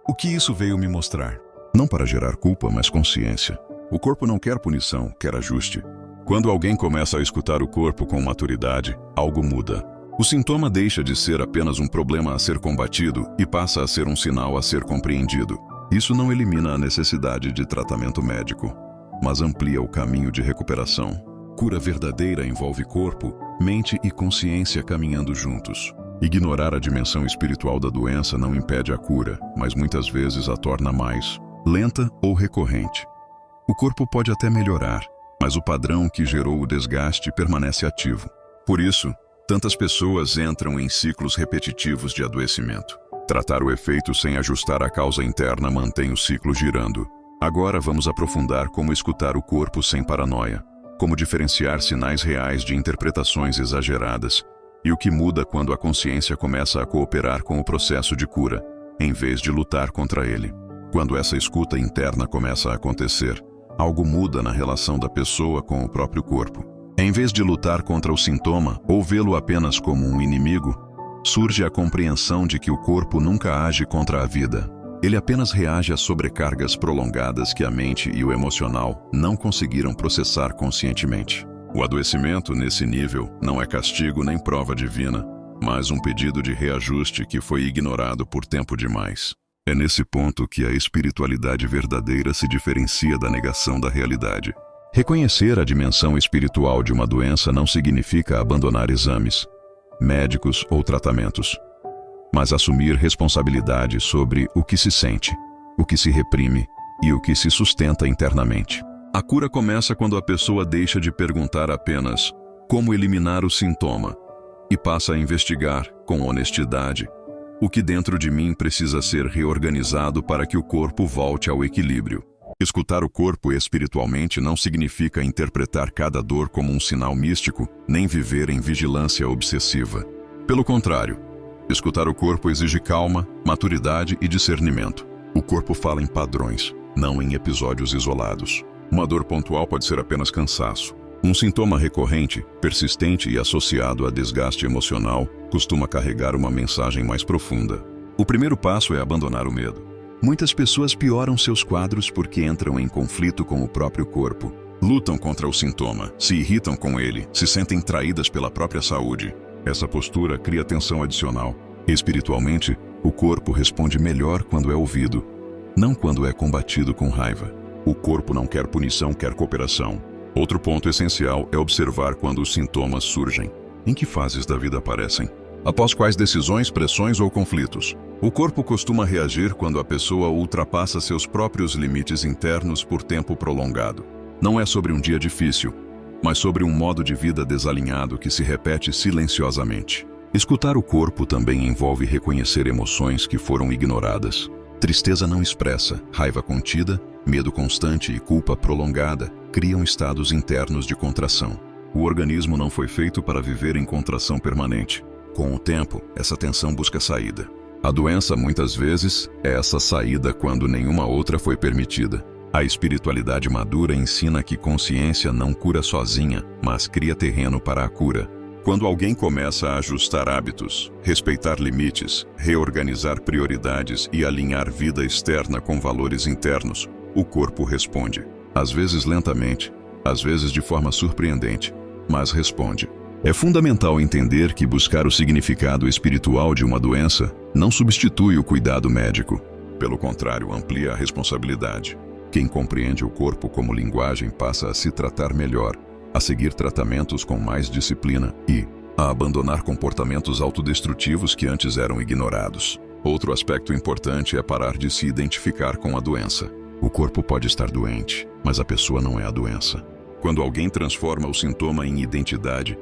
O que isso veio me mostrar? Não para gerar culpa, mas consciência. O corpo não quer punição, quer ajuste. Quando alguém começa a escutar o corpo com maturidade, algo muda. O sintoma deixa de ser apenas um problema a ser combatido e passa a ser um sinal a ser compreendido. Isso não elimina a necessidade de tratamento médico, mas amplia o caminho de recuperação. Cura verdadeira envolve corpo, mente e consciência caminhando juntos. Ignorar a dimensão espiritual da doença não impede a cura, mas muitas vezes a torna mais lenta ou recorrente. O corpo pode até melhorar, mas o padrão que gerou o desgaste permanece ativo. Por isso, tantas pessoas entram em ciclos repetitivos de adoecimento. Tratar o efeito sem ajustar a causa interna mantém o ciclo girando. Agora vamos aprofundar como escutar o corpo sem paranoia, como diferenciar sinais reais de interpretações exageradas E o que muda quando a consciência começa a cooperar com o processo de cura, em vez de lutar contra ele? Quando essa escuta interna começa a acontecer, algo muda na relação da pessoa com o próprio corpo. Em vez de lutar contra o sintoma ou vê-lo apenas como um inimigo, surge a compreensão de que o corpo nunca age contra a vida. Ele apenas reage a sobrecargas prolongadas que a mente e o emocional não conseguiram processar conscientemente. O adoecimento, nesse nível, não é castigo nem prova divina, mas um pedido de reajuste que foi ignorado por tempo demais. É nesse ponto que a espiritualidade verdadeira se diferencia da negação da realidade. Reconhecer a dimensão espiritual de uma doença não significa abandonar exames, médicos ou tratamentos, mas assumir responsabilidade sobre o que se sente, o que se reprime e o que se sustenta internamente. A cura começa quando a pessoa deixa de perguntar apenas como eliminar o sintoma e passa a investigar, com honestidade, o que dentro de mim precisa ser reorganizado para que o corpo volte ao equilíbrio. Escutar o corpo espiritualmente não significa interpretar cada dor como um sinal místico, nem viver em vigilância obsessiva. Pelo contrário, escutar o corpo exige calma, maturidade e discernimento. O corpo fala em padrões, não em episódios isolados. Uma dor pontual pode ser apenas cansaço. Um sintoma recorrente, persistente e associado a desgaste emocional costuma carregar uma mensagem mais profunda. O primeiro passo é abandonar o medo. Muitas pessoas pioram seus quadros porque entram em conflito com o próprio corpo. Lutam contra o sintoma, se irritam com ele, se sentem traídas pela própria saúde. Essa postura cria tensão adicional. Espiritualmente, o corpo responde melhor quando é ouvido, não quando é combatido com raiva. O corpo não quer punição, quer cooperação. Outro ponto essencial é observar quando os sintomas surgem. Em que fases da vida aparecem? Após quais decisões, pressões ou conflitos? O corpo costuma reagir quando a pessoa ultrapassa seus próprios limites internos por tempo prolongado. Não é sobre um dia difícil, mas sobre um modo de vida desalinhado que se repete silenciosamente. Escutar o corpo também envolve reconhecer emoções que foram ignoradas. Tristeza não expressa, raiva contida, medo constante e culpa prolongada criam estados internos de contração. O organismo não foi feito para viver em contração permanente. Com o tempo, essa tensão busca saída. A doença, muitas vezes, é essa saída quando nenhuma outra foi permitida. A espiritualidade madura ensina que consciência não cura sozinha, mas cria terreno para a cura. Quando alguém começa a ajustar hábitos, respeitar limites, reorganizar prioridades e alinhar vida externa com valores internos, o corpo responde. Às vezes lentamente, às vezes de forma surpreendente, mas responde. É fundamental entender que buscar o significado espiritual de uma doença não substitui o cuidado médico. Pelo contrário, amplia a responsabilidade. Quem compreende o corpo como linguagem passa a se tratar melhor, a seguir tratamentos com mais disciplina e a abandonar comportamentos autodestrutivos que antes eram ignorados. Outro aspecto importante é parar de se identificar com a doença. O corpo pode estar doente, mas a pessoa não é a doença. Quando alguém transforma o sintoma em identidade,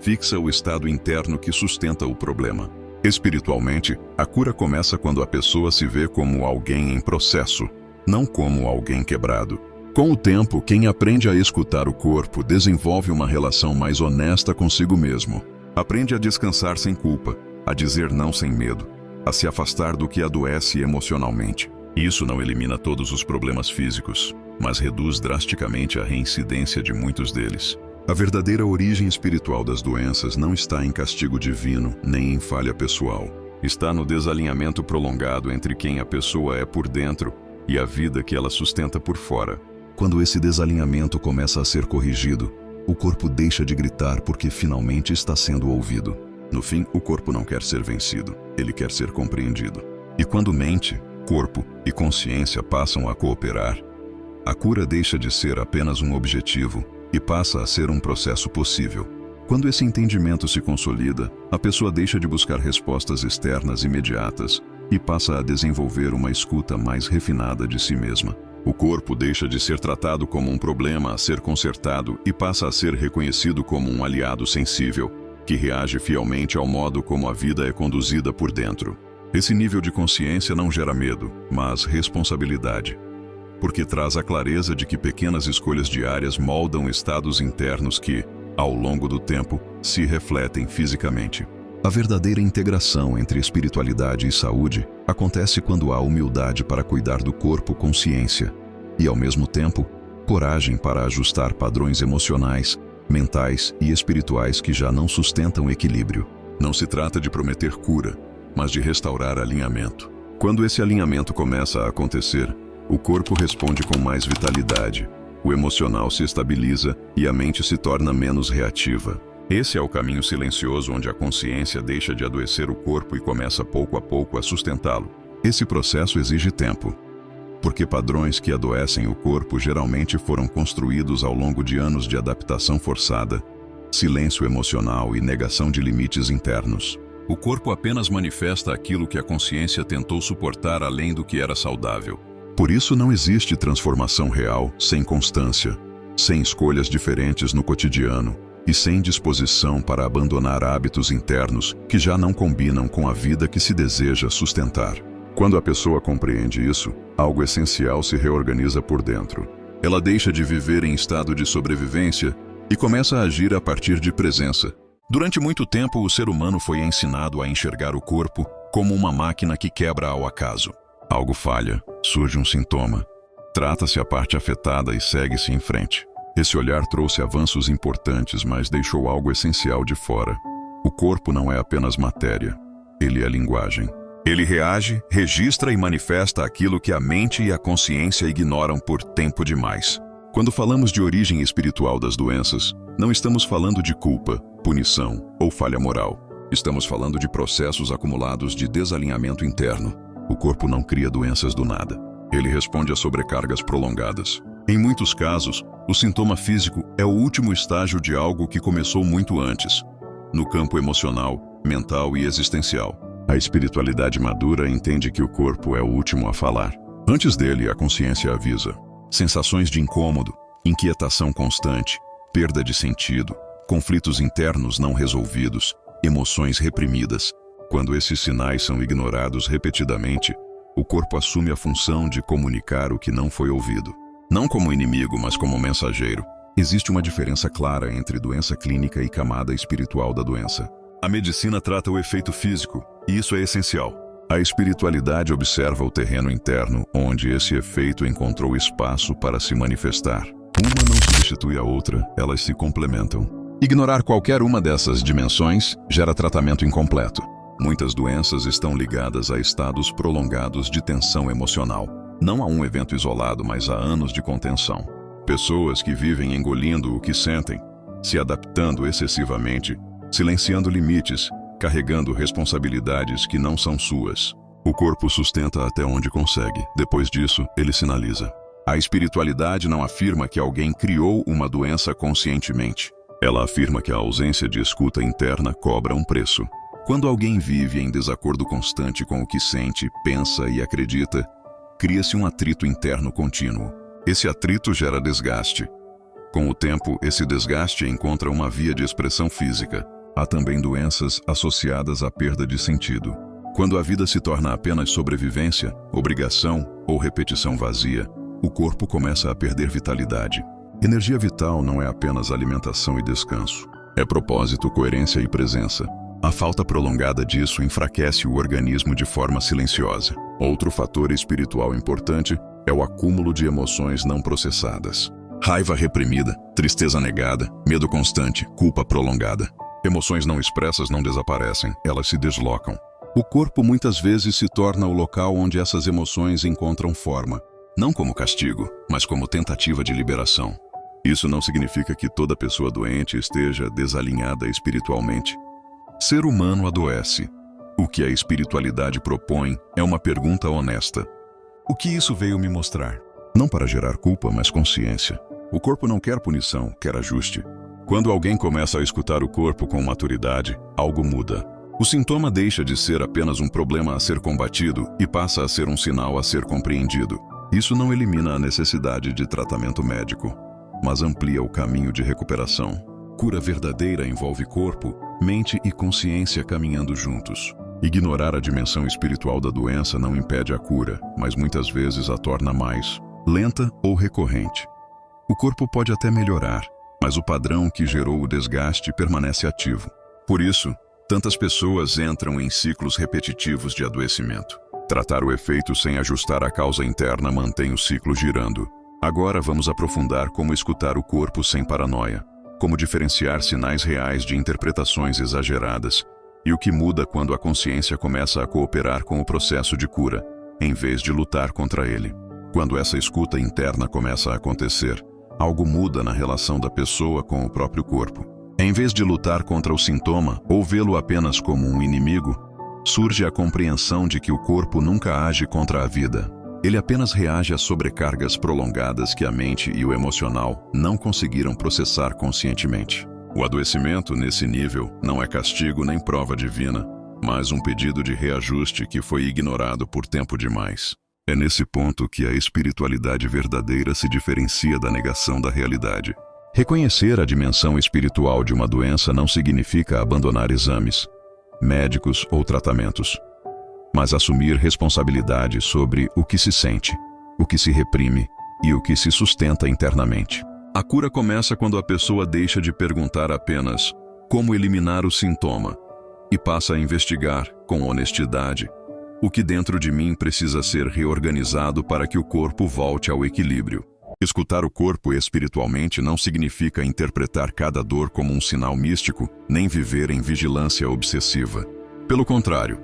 fixa o estado interno que sustenta o problema. Espiritualmente, a cura começa quando a pessoa se vê como alguém em processo, não como alguém quebrado. Com o tempo, quem aprende a escutar o corpo desenvolve uma relação mais honesta consigo mesmo. Aprende a descansar sem culpa, a dizer não sem medo, a se afastar do que adoece emocionalmente. Isso não elimina todos os problemas físicos, mas reduz drasticamente a reincidência de muitos deles. A verdadeira origem espiritual das doenças não está em castigo divino, nem em falha pessoal. Está no desalinhamento prolongado entre quem a pessoa é por dentro e a vida que ela sustenta por fora. Quando esse desalinhamento começa a ser corrigido, o corpo deixa de gritar porque finalmente está sendo ouvido. No fim, o corpo não quer ser vencido, ele quer ser compreendido. E quando mente, corpo e consciência passam a cooperar, a cura deixa de ser apenas um objetivo e passa a ser um processo possível. Quando esse entendimento se consolida, a pessoa deixa de buscar respostas externas imediatas e passa a desenvolver uma escuta mais refinada de si mesma. O corpo deixa de ser tratado como um problema a ser consertado e passa a ser reconhecido como um aliado sensível, que reage fielmente ao modo como a vida é conduzida por dentro. Esse nível de consciência não gera medo, mas responsabilidade, porque traz a clareza de que pequenas escolhas diárias moldam estados internos que, ao longo do tempo, se refletem fisicamente. A verdadeira integração entre espiritualidade e saúde acontece quando há humildade para cuidar do corpo com ciência e, ao mesmo tempo, coragem para ajustar padrões emocionais, mentais e espirituais que já não sustentam equilíbrio. Não se trata de prometer cura, mas de restaurar alinhamento. Quando esse alinhamento começa a acontecer, o corpo responde com mais vitalidade, o emocional se estabiliza e a mente se torna menos reativa. Esse é o caminho silencioso onde a consciência deixa de adoecer o corpo e começa pouco a pouco a sustentá-lo. Esse processo exige tempo, porque padrões que adoecem o corpo geralmente foram construídos ao longo de anos de adaptação forçada, silêncio emocional e negação de limites internos. O corpo apenas manifesta aquilo que a consciência tentou suportar além do que era saudável. Por isso não existe transformação real sem constância, sem escolhas diferentes no cotidiano e sem disposição para abandonar hábitos internos que já não combinam com a vida que se deseja sustentar. Quando a pessoa compreende isso, algo essencial se reorganiza por dentro. Ela deixa de viver em estado de sobrevivência e começa a agir a partir de presença. Durante muito tempo, o ser humano foi ensinado a enxergar o corpo como uma máquina que quebra ao acaso. Algo falha, surge um sintoma, trata-se a parte afetada e segue-se em frente. Esse olhar trouxe avanços importantes, mas deixou algo essencial de fora. O corpo não é apenas matéria, ele é linguagem. Ele reage, registra e manifesta aquilo que a mente e a consciência ignoram por tempo demais. Quando falamos de origem espiritual das doenças, não estamos falando de culpa, punição ou falha moral. Estamos falando de processos acumulados de desalinhamento interno. O corpo não cria doenças do nada. Ele responde a sobrecargas prolongadas. Em muitos casos, o sintoma físico é o último estágio de algo que começou muito antes, no campo emocional, mental e existencial. A espiritualidade madura entende que o corpo é o último a falar. Antes dele, a consciência avisa. Sensações de incômodo, inquietação constante, perda de sentido, conflitos internos não resolvidos, emoções reprimidas. Quando esses sinais são ignorados repetidamente, o corpo assume a função de comunicar o que não foi ouvido. Não como inimigo, mas como mensageiro. Existe uma diferença clara entre doença clínica e camada espiritual da doença. A medicina trata o efeito físico, e isso é essencial. A espiritualidade observa o terreno interno, onde esse efeito encontrou espaço para se manifestar. Uma não substitui a outra, elas se complementam. Ignorar qualquer uma dessas dimensões gera tratamento incompleto. Muitas doenças estão ligadas a estados prolongados de tensão emocional. Não a um evento isolado, mas a anos de contenção. Pessoas que vivem engolindo o que sentem, se adaptando excessivamente, silenciando limites, carregando responsabilidades que não são suas. O corpo sustenta até onde consegue. Depois disso, ele sinaliza. A espiritualidade não afirma que alguém criou uma doença conscientemente. Ela afirma que a ausência de escuta interna cobra um preço. Quando alguém vive em desacordo constante com o que sente, pensa e acredita, cria-se um atrito interno contínuo. Esse atrito gera desgaste. Com o tempo, esse desgaste encontra uma via de expressão física. Há também doenças associadas à perda de sentido. Quando a vida se torna apenas sobrevivência, obrigação ou repetição vazia, o corpo começa a perder vitalidade. Energia vital não é apenas alimentação e descanso. É propósito, coerência e presença. A falta prolongada disso enfraquece o organismo de forma silenciosa. Outro fator espiritual importante é o acúmulo de emoções não processadas. Raiva reprimida, tristeza negada, medo constante, culpa prolongada. Emoções não expressas não desaparecem, elas se deslocam. O corpo muitas vezes se torna o local onde essas emoções encontram forma, não como castigo, mas como tentativa de liberação. Isso não significa que toda pessoa doente esteja desalinhada espiritualmente. Ser humano adoece. O que a espiritualidade propõe é uma pergunta honesta. O que isso veio me mostrar? Não para gerar culpa, mas consciência. O corpo não quer punição, quer ajuste. Quando alguém começa a escutar o corpo com maturidade, algo muda. O sintoma deixa de ser apenas um problema a ser combatido e passa a ser um sinal a ser compreendido. Isso não elimina a necessidade de tratamento médico, mas amplia o caminho de recuperação. Cura verdadeira envolve corpo, mente e consciência caminhando juntos. Ignorar a dimensão espiritual da doença não impede a cura, mas muitas vezes a torna mais lenta ou recorrente. O corpo pode até melhorar, mas o padrão que gerou o desgaste permanece ativo. Por isso, tantas pessoas entram em ciclos repetitivos de adoecimento. Tratar o efeito sem ajustar a causa interna mantém o ciclo girando. Agora vamos aprofundar como escutar o corpo sem paranoia, como diferenciar sinais reais de interpretações exageradas e o que muda quando a consciência começa a cooperar com o processo de cura, em vez de lutar contra ele. Quando essa escuta interna começa a acontecer, algo muda na relação da pessoa com o próprio corpo. Em vez de lutar contra o sintoma ou vê-lo apenas como um inimigo, surge a compreensão de que o corpo nunca age contra a vida. Ele apenas reage a sobrecargas prolongadas que a mente e o emocional não conseguiram processar conscientemente. O adoecimento, nesse nível, não é castigo nem prova divina, mas um pedido de reajuste que foi ignorado por tempo demais. É nesse ponto que a espiritualidade verdadeira se diferencia da negação da realidade. Reconhecer a dimensão espiritual de uma doença não significa abandonar exames, médicos ou tratamentos, mas assumir responsabilidade sobre o que se sente, o que se reprime e o que se sustenta internamente. A cura começa quando a pessoa deixa de perguntar apenas como eliminar o sintoma e passa a investigar, com honestidade, o que dentro de mim precisa ser reorganizado para que o corpo volte ao equilíbrio. Escutar o corpo espiritualmente não significa interpretar cada dor como um sinal místico, nem viver em vigilância obsessiva. Pelo contrário,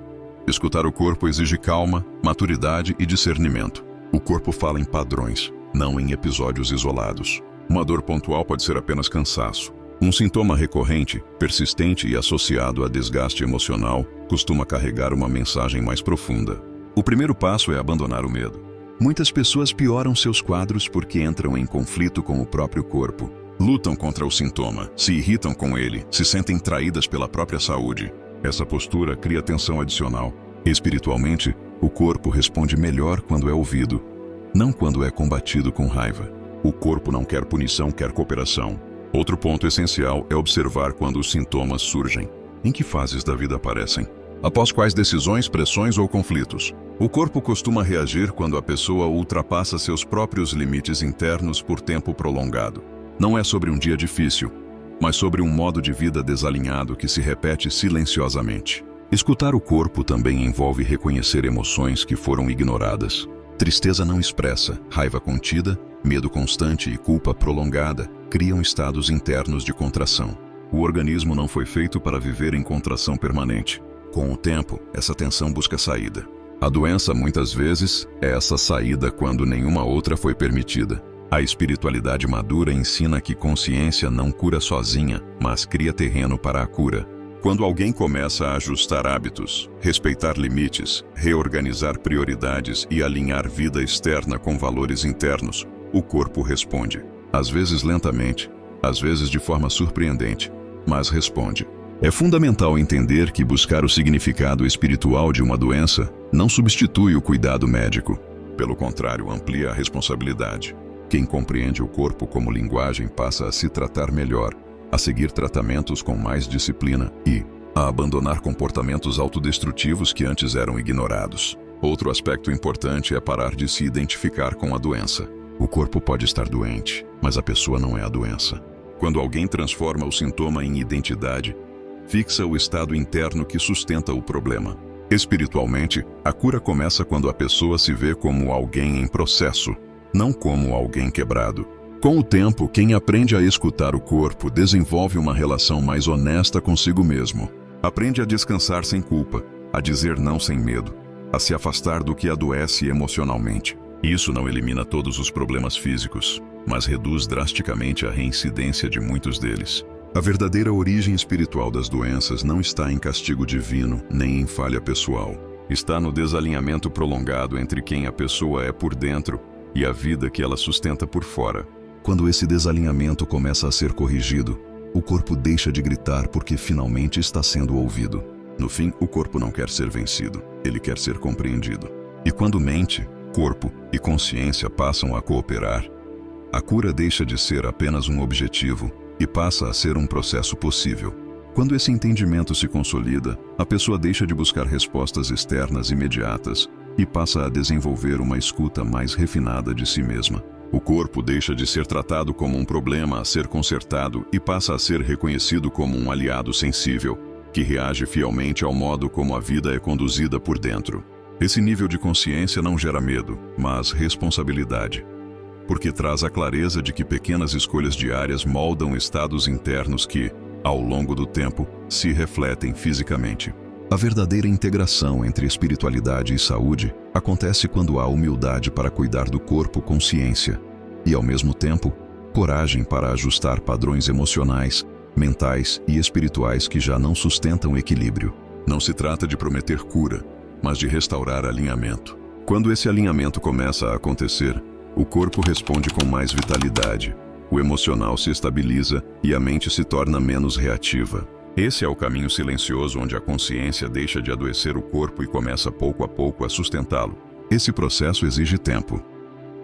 escutar o corpo exige calma, maturidade e discernimento. O corpo fala em padrões, não em episódios isolados. Uma dor pontual pode ser apenas cansaço. Um sintoma recorrente, persistente e associado a desgaste emocional costuma carregar uma mensagem mais profunda. O primeiro passo é abandonar o medo. Muitas pessoas pioram seus quadros porque entram em conflito com o próprio corpo. Lutam contra o sintoma, se irritam com ele, se sentem traídas pela própria saúde. Essa postura cria tensão adicional. Espiritualmente, o corpo responde melhor quando é ouvido, não quando é combatido com raiva. O corpo não quer punição, quer cooperação. Outro ponto essencial é observar quando os sintomas surgem. Em que fases da vida aparecem? Após quais decisões, pressões ou conflitos? O corpo costuma reagir quando a pessoa ultrapassa seus próprios limites internos por tempo prolongado. Não é sobre um dia difícil, mas sobre um modo de vida desalinhado que se repete silenciosamente. Escutar o corpo também envolve reconhecer emoções que foram ignoradas. Tristeza não expressa, raiva contida, medo constante e culpa prolongada criam estados internos de contração. O organismo não foi feito para viver em contração permanente. Com o tempo, essa tensão busca saída. A doença, muitas vezes, é essa saída quando nenhuma outra foi permitida. A espiritualidade madura ensina que consciência não cura sozinha, mas cria terreno para a cura. Quando alguém começa a ajustar hábitos, respeitar limites, reorganizar prioridades e alinhar vida externa com valores internos, o corpo responde. Às vezes lentamente, às vezes de forma surpreendente, mas responde. É fundamental entender que buscar o significado espiritual de uma doença não substitui o cuidado médico. Pelo contrário, amplia a responsabilidade. Quem compreende o corpo como linguagem passa a se tratar melhor, a seguir tratamentos com mais disciplina e a abandonar comportamentos autodestrutivos que antes eram ignorados. Outro aspecto importante é parar de se identificar com a doença. O corpo pode estar doente, mas a pessoa não é a doença. Quando alguém transforma o sintoma em identidade, fixa o estado interno que sustenta o problema. Espiritualmente, a cura começa quando a pessoa se vê como alguém em processo, não como alguém quebrado. Com o tempo, quem aprende a escutar o corpo desenvolve uma relação mais honesta consigo mesmo. Aprende a descansar sem culpa, a dizer não sem medo, a se afastar do que adoece emocionalmente. Isso não elimina todos os problemas físicos, mas reduz drasticamente a reincidência de muitos deles. A verdadeira origem espiritual das doenças não está em castigo divino, nem em falha pessoal. Está no desalinhamento prolongado entre quem a pessoa é por dentro e a vida que ela sustenta por fora. Quando esse desalinhamento começa a ser corrigido, o corpo deixa de gritar porque finalmente está sendo ouvido. No fim, o corpo não quer ser vencido, ele quer ser compreendido. E quando mente, corpo e consciência passam a cooperar, a cura deixa de ser apenas um objetivo e passa a ser um processo possível. Quando esse entendimento se consolida, a pessoa deixa de buscar respostas externas imediatas e passa a desenvolver uma escuta mais refinada de si mesma. O corpo deixa de ser tratado como um problema a ser consertado e passa a ser reconhecido como um aliado sensível, que reage fielmente ao modo como a vida é conduzida por dentro. Esse nível de consciência não gera medo, mas responsabilidade, porque traz a clareza de que pequenas escolhas diárias moldam estados internos que, ao longo do tempo, se refletem fisicamente. A verdadeira integração entre espiritualidade e saúde acontece quando há humildade para cuidar do corpo com ciência e, ao mesmo tempo, coragem para ajustar padrões emocionais, mentais e espirituais que já não sustentam equilíbrio. Não se trata de prometer cura, mas de restaurar alinhamento. Quando esse alinhamento começa a acontecer, o corpo responde com mais vitalidade, o emocional se estabiliza e a mente se torna menos reativa. Esse é o caminho silencioso onde a consciência deixa de adoecer o corpo e começa pouco a pouco a sustentá-lo. Esse processo exige tempo,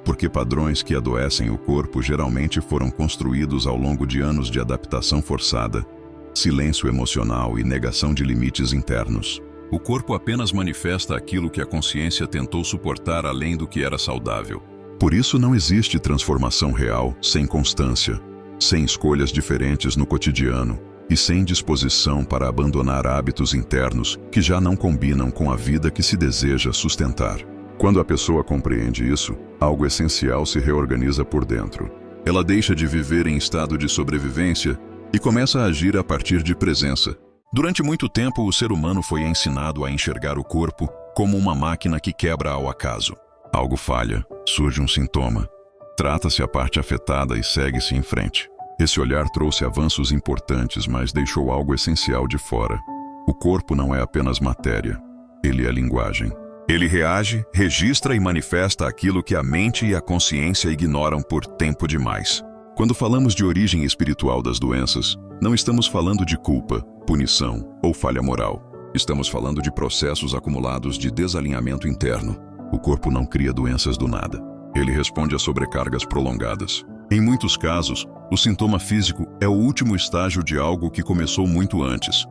porque padrões que adoecem o corpo geralmente foram construídos ao longo de anos de adaptação forçada, silêncio emocional e negação de limites internos. O corpo apenas manifesta aquilo que a consciência tentou suportar além do que era saudável. Por isso não existe transformação real sem constância, sem escolhas diferentes no cotidiano e sem disposição para abandonar hábitos internos que já não combinam com a vida que se deseja sustentar. Quando a pessoa compreende isso, algo essencial se reorganiza por dentro. Ela deixa de viver em estado de sobrevivência e começa a agir a partir de presença. Durante muito tempo, o ser humano foi ensinado a enxergar o corpo como uma máquina que quebra ao acaso. Algo falha, surge um sintoma, trata-se a parte afetada e segue-se em frente. Esse olhar trouxe avanços importantes, mas deixou algo essencial de fora. O corpo não é apenas matéria, ele é linguagem. Ele reage, registra e manifesta aquilo que a mente e a consciência ignoram por tempo demais. Quando falamos de origem espiritual das doenças, não estamos falando de culpa, punição ou falha moral. Estamos falando de processos acumulados de desalinhamento interno. O corpo não cria doenças do nada. Ele responde a sobrecargas prolongadas. Em muitos casos, o sintoma físico é o último estágio de algo que começou muito antes,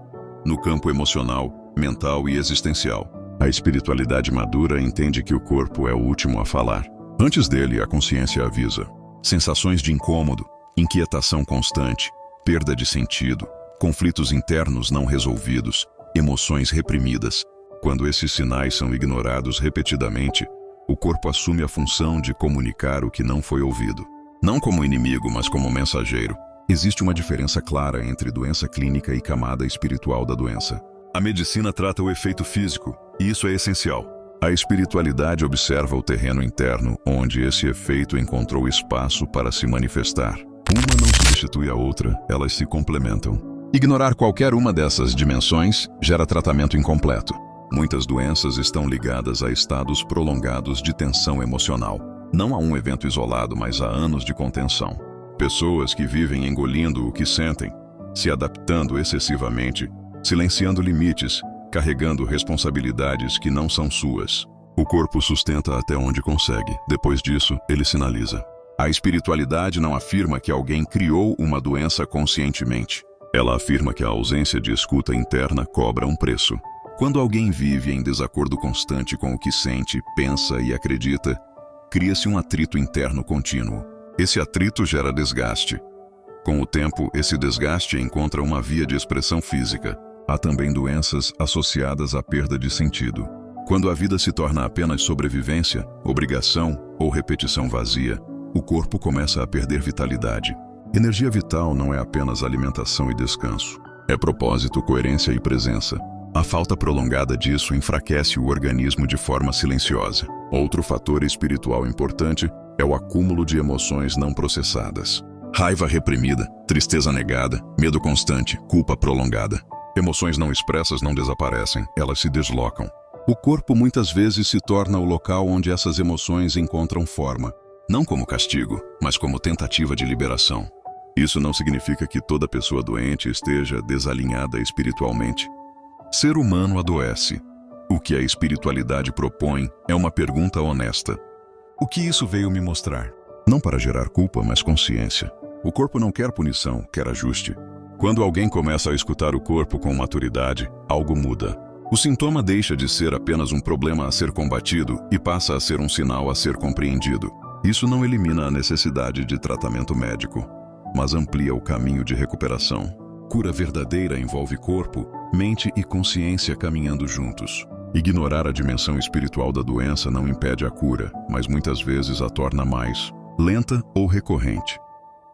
no campo emocional, mental e existencial. A espiritualidade madura entende que o corpo é o último a falar. Antes dele, a consciência avisa. Sensações de incômodo, inquietação constante, perda de sentido, conflitos internos não resolvidos, emoções reprimidas. Quando esses sinais são ignorados repetidamente, o corpo assume a função de comunicar o que não foi ouvido. Não como inimigo, mas como mensageiro. Existe uma diferença clara entre doença clínica e camada espiritual da doença. A medicina trata o efeito físico, e isso é essencial. A espiritualidade observa o terreno interno, onde esse efeito encontrou espaço para se manifestar. Uma não substitui a outra, elas se complementam. Ignorar qualquer uma dessas dimensões gera tratamento incompleto. Muitas doenças estão ligadas a estados prolongados de tensão emocional. Não a um evento isolado, mas a anos de contenção. Pessoas que vivem engolindo o que sentem, se adaptando excessivamente, silenciando limites, carregando responsabilidades que não são suas. O corpo sustenta até onde consegue. Depois disso, ele sinaliza. A espiritualidade não afirma que alguém criou uma doença conscientemente. Ela afirma que a ausência de escuta interna cobra um preço. Quando alguém vive em desacordo constante com o que sente, pensa e acredita, cria-se um atrito interno contínuo. Esse atrito gera desgaste. Com o tempo, esse desgaste encontra uma via de expressão física. Há também doenças associadas à perda de sentido. Quando a vida se torna apenas sobrevivência, obrigação ou repetição vazia, o corpo começa a perder vitalidade. Energia vital não é apenas alimentação e descanso. É propósito, coerência e presença. A falta prolongada disso enfraquece o organismo de forma silenciosa. Outro fator espiritual importante é o acúmulo de emoções não processadas. Raiva reprimida, tristeza negada, medo constante, culpa prolongada. Emoções não expressas não desaparecem, elas se deslocam. O corpo muitas vezes se torna o local onde essas emoções encontram forma, não como castigo, mas como tentativa de liberação. Isso não significa que toda pessoa doente esteja desalinhada espiritualmente. Ser humano adoece. O que a espiritualidade propõe é uma pergunta honesta. O que isso veio me mostrar? Não para gerar culpa, mas consciência. O corpo não quer punição, quer ajuste. Quando alguém começa a escutar o corpo com maturidade, algo muda. O sintoma deixa de ser apenas um problema a ser combatido e passa a ser um sinal a ser compreendido. Isso não elimina a necessidade de tratamento médico, mas amplia o caminho de recuperação. Cura verdadeira envolve corpo, mente e consciência caminhando juntos. Ignorar a dimensão espiritual da doença não impede a cura, mas muitas vezes a torna mais lenta ou recorrente.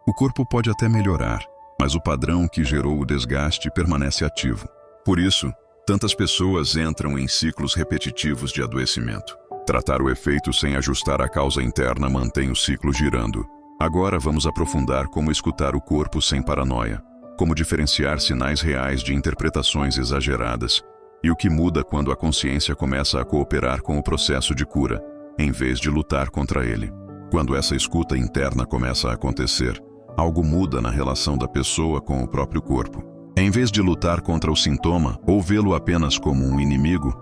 O corpo pode até melhorar, mas o padrão que gerou o desgaste permanece ativo. Por isso, tantas pessoas entram em ciclos repetitivos de adoecimento. Tratar o efeito sem ajustar a causa interna mantém o ciclo girando. Agora vamos aprofundar como escutar o corpo sem paranoia, como diferenciar sinais reais de interpretações exageradas e o que muda quando a consciência começa a cooperar com o processo de cura, em vez de lutar contra ele. Quando essa escuta interna começa a acontecer, algo muda na relação da pessoa com o próprio corpo. Em vez de lutar contra o sintoma ou vê-lo apenas como um inimigo,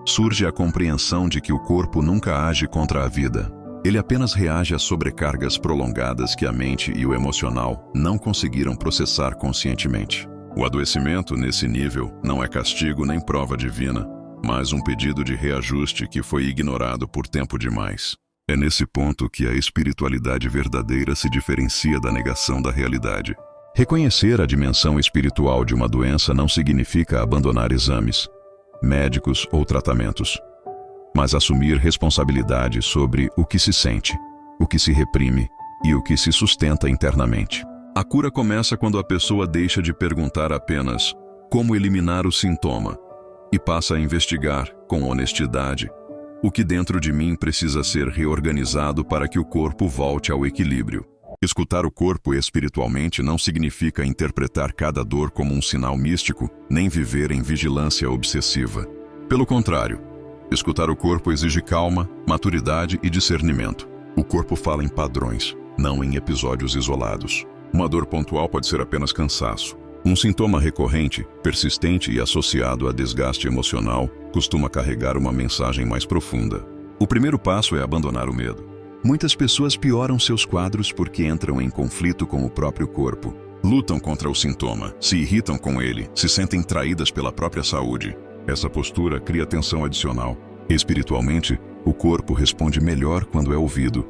surge a compreensão de que o corpo nunca age contra a vida. Ele apenas reage a sobrecargas prolongadas que a mente e o emocional não conseguiram processar conscientemente. O adoecimento, nesse nível, não é castigo nem prova divina, mas um pedido de reajuste que foi ignorado por tempo demais. É nesse ponto que a espiritualidade verdadeira se diferencia da negação da realidade. Reconhecer a dimensão espiritual de uma doença não significa abandonar exames, médicos ou tratamentos, mas assumir responsabilidade sobre o que se sente, o que se reprime e o que se sustenta internamente. A cura começa quando a pessoa deixa de perguntar apenas como eliminar o sintoma e passa a investigar, com honestidade, o que dentro de mim precisa ser reorganizado para que o corpo volte ao equilíbrio. Escutar o corpo espiritualmente não significa interpretar cada dor como um sinal místico, nem viver em vigilância obsessiva. Pelo contrário, escutar o corpo exige calma, maturidade e discernimento. O corpo fala em padrões, não em episódios isolados. Uma dor pontual pode ser apenas cansaço. Um sintoma recorrente, persistente e associado a desgaste emocional costuma carregar uma mensagem mais profunda. O primeiro passo é abandonar o medo. Muitas pessoas pioram seus quadros porque entram em conflito com o próprio corpo. Lutam contra o sintoma, se irritam com ele, se sentem traídas pela própria saúde. Essa postura cria tensão adicional. Espiritualmente, o corpo responde melhor quando é ouvido,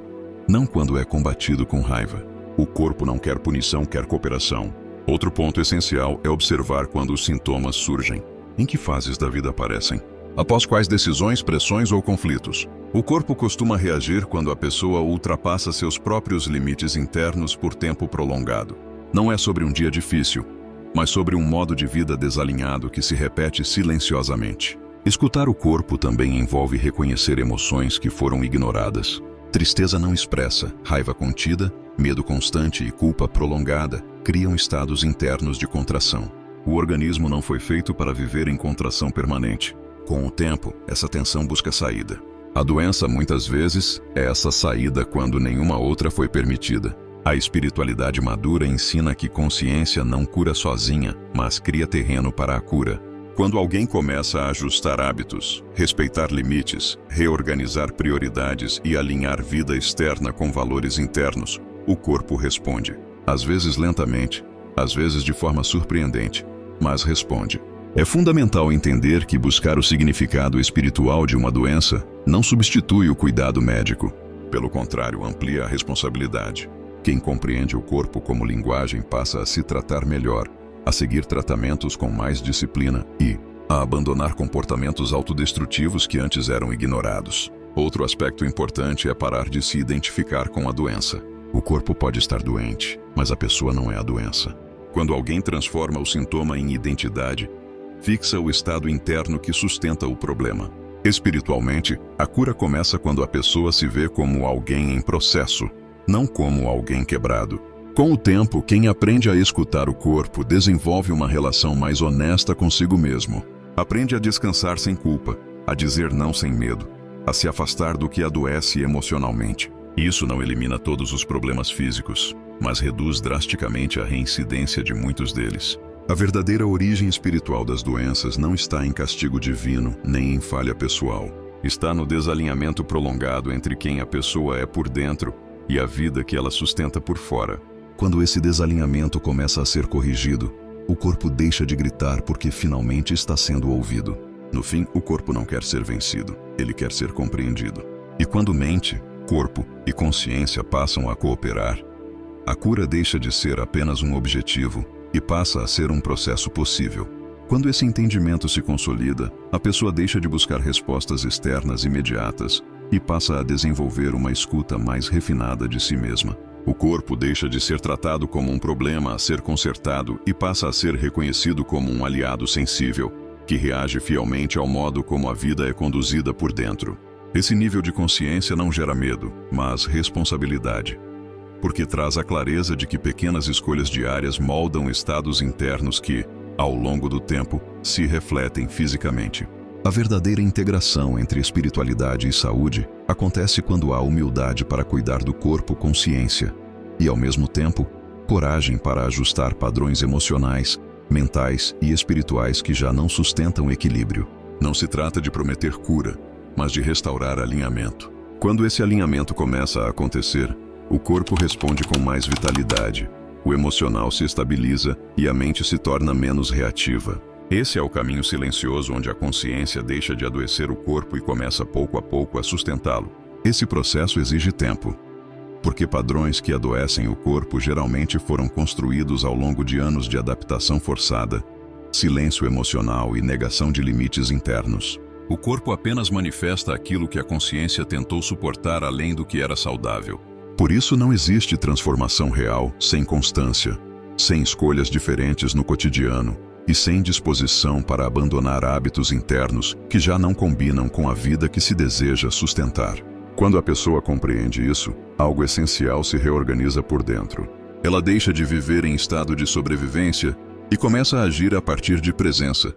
não quando é combatido com raiva. O corpo não quer punição, quer cooperação. Outro ponto essencial é observar quando os sintomas surgem. Em que fases da vida aparecem? Após quais decisões, pressões ou conflitos? O corpo costuma reagir quando a pessoa ultrapassa seus próprios limites internos por tempo prolongado. Não é sobre um dia difícil, mas sobre um modo de vida desalinhado que se repete silenciosamente. Escutar o corpo também envolve reconhecer emoções que foram ignoradas. Tristeza não expressa, raiva contida, medo constante e culpa prolongada criam estados internos de contração. O organismo não foi feito para viver em contração permanente. Com o tempo, essa tensão busca saída. A doença, muitas vezes, é essa saída quando nenhuma outra foi permitida. A espiritualidade madura ensina que consciência não cura sozinha, mas cria terreno para a cura. Quando alguém começa a ajustar hábitos, respeitar limites, reorganizar prioridades e alinhar vida externa com valores internos, o corpo responde. Às vezes lentamente, às vezes de forma surpreendente, mas responde. É fundamental entender que buscar o significado espiritual de uma doença não substitui o cuidado médico. Pelo contrário, amplia a responsabilidade. Quem compreende o corpo como linguagem passa a se tratar melhor, a seguir tratamentos com mais disciplina e a abandonar comportamentos autodestrutivos que antes eram ignorados. Outro aspecto importante é parar de se identificar com a doença. O corpo pode estar doente, mas a pessoa não é a doença. Quando alguém transforma o sintoma em identidade, fixa o estado interno que sustenta o problema. Espiritualmente, a cura começa quando a pessoa se vê como alguém em processo, não como alguém quebrado. Com o tempo, quem aprende a escutar o corpo desenvolve uma relação mais honesta consigo mesmo. Aprende a descansar sem culpa, a dizer não sem medo, a se afastar do que adoece emocionalmente. Isso não elimina todos os problemas físicos, mas reduz drasticamente a reincidência de muitos deles. A verdadeira origem espiritual das doenças não está em castigo divino, nem em falha pessoal. Está no desalinhamento prolongado entre quem a pessoa é por dentro e a vida que ela sustenta por fora. Quando esse desalinhamento começa a ser corrigido, o corpo deixa de gritar porque finalmente está sendo ouvido. No fim, o corpo não quer ser vencido, ele quer ser compreendido. E quando mente, corpo e consciência passam a cooperar. A cura deixa de ser apenas um objetivo e passa a ser um processo possível. Quando esse entendimento se consolida, a pessoa deixa de buscar respostas externas imediatas e passa a desenvolver uma escuta mais refinada de si mesma. O corpo deixa de ser tratado como um problema a ser consertado e passa a ser reconhecido como um aliado sensível, que reage fielmente ao modo como a vida é conduzida por dentro. Esse nível de consciência não gera medo, mas responsabilidade, porque traz a clareza de que pequenas escolhas diárias moldam estados internos que, ao longo do tempo, se refletem fisicamente. A verdadeira integração entre espiritualidade e saúde acontece quando há humildade para cuidar do corpo com ciência e, ao mesmo tempo, coragem para ajustar padrões emocionais, mentais e espirituais que já não sustentam equilíbrio. Não se trata de prometer cura, mas de restaurar alinhamento. Quando esse alinhamento começa a acontecer, o corpo responde com mais vitalidade, o emocional se estabiliza e a mente se torna menos reativa. Esse é o caminho silencioso onde a consciência deixa de adoecer o corpo e começa pouco a pouco a sustentá-lo. Esse processo exige tempo, porque padrões que adoecem o corpo geralmente foram construídos ao longo de anos de adaptação forçada, silêncio emocional e negação de limites internos. O corpo apenas manifesta aquilo que a consciência tentou suportar além do que era saudável. Por isso não existe transformação real sem constância, sem escolhas diferentes no cotidiano e sem disposição para abandonar hábitos internos que já não combinam com a vida que se deseja sustentar. Quando a pessoa compreende isso, algo essencial se reorganiza por dentro. Ela deixa de viver em estado de sobrevivência e começa a agir a partir de presença,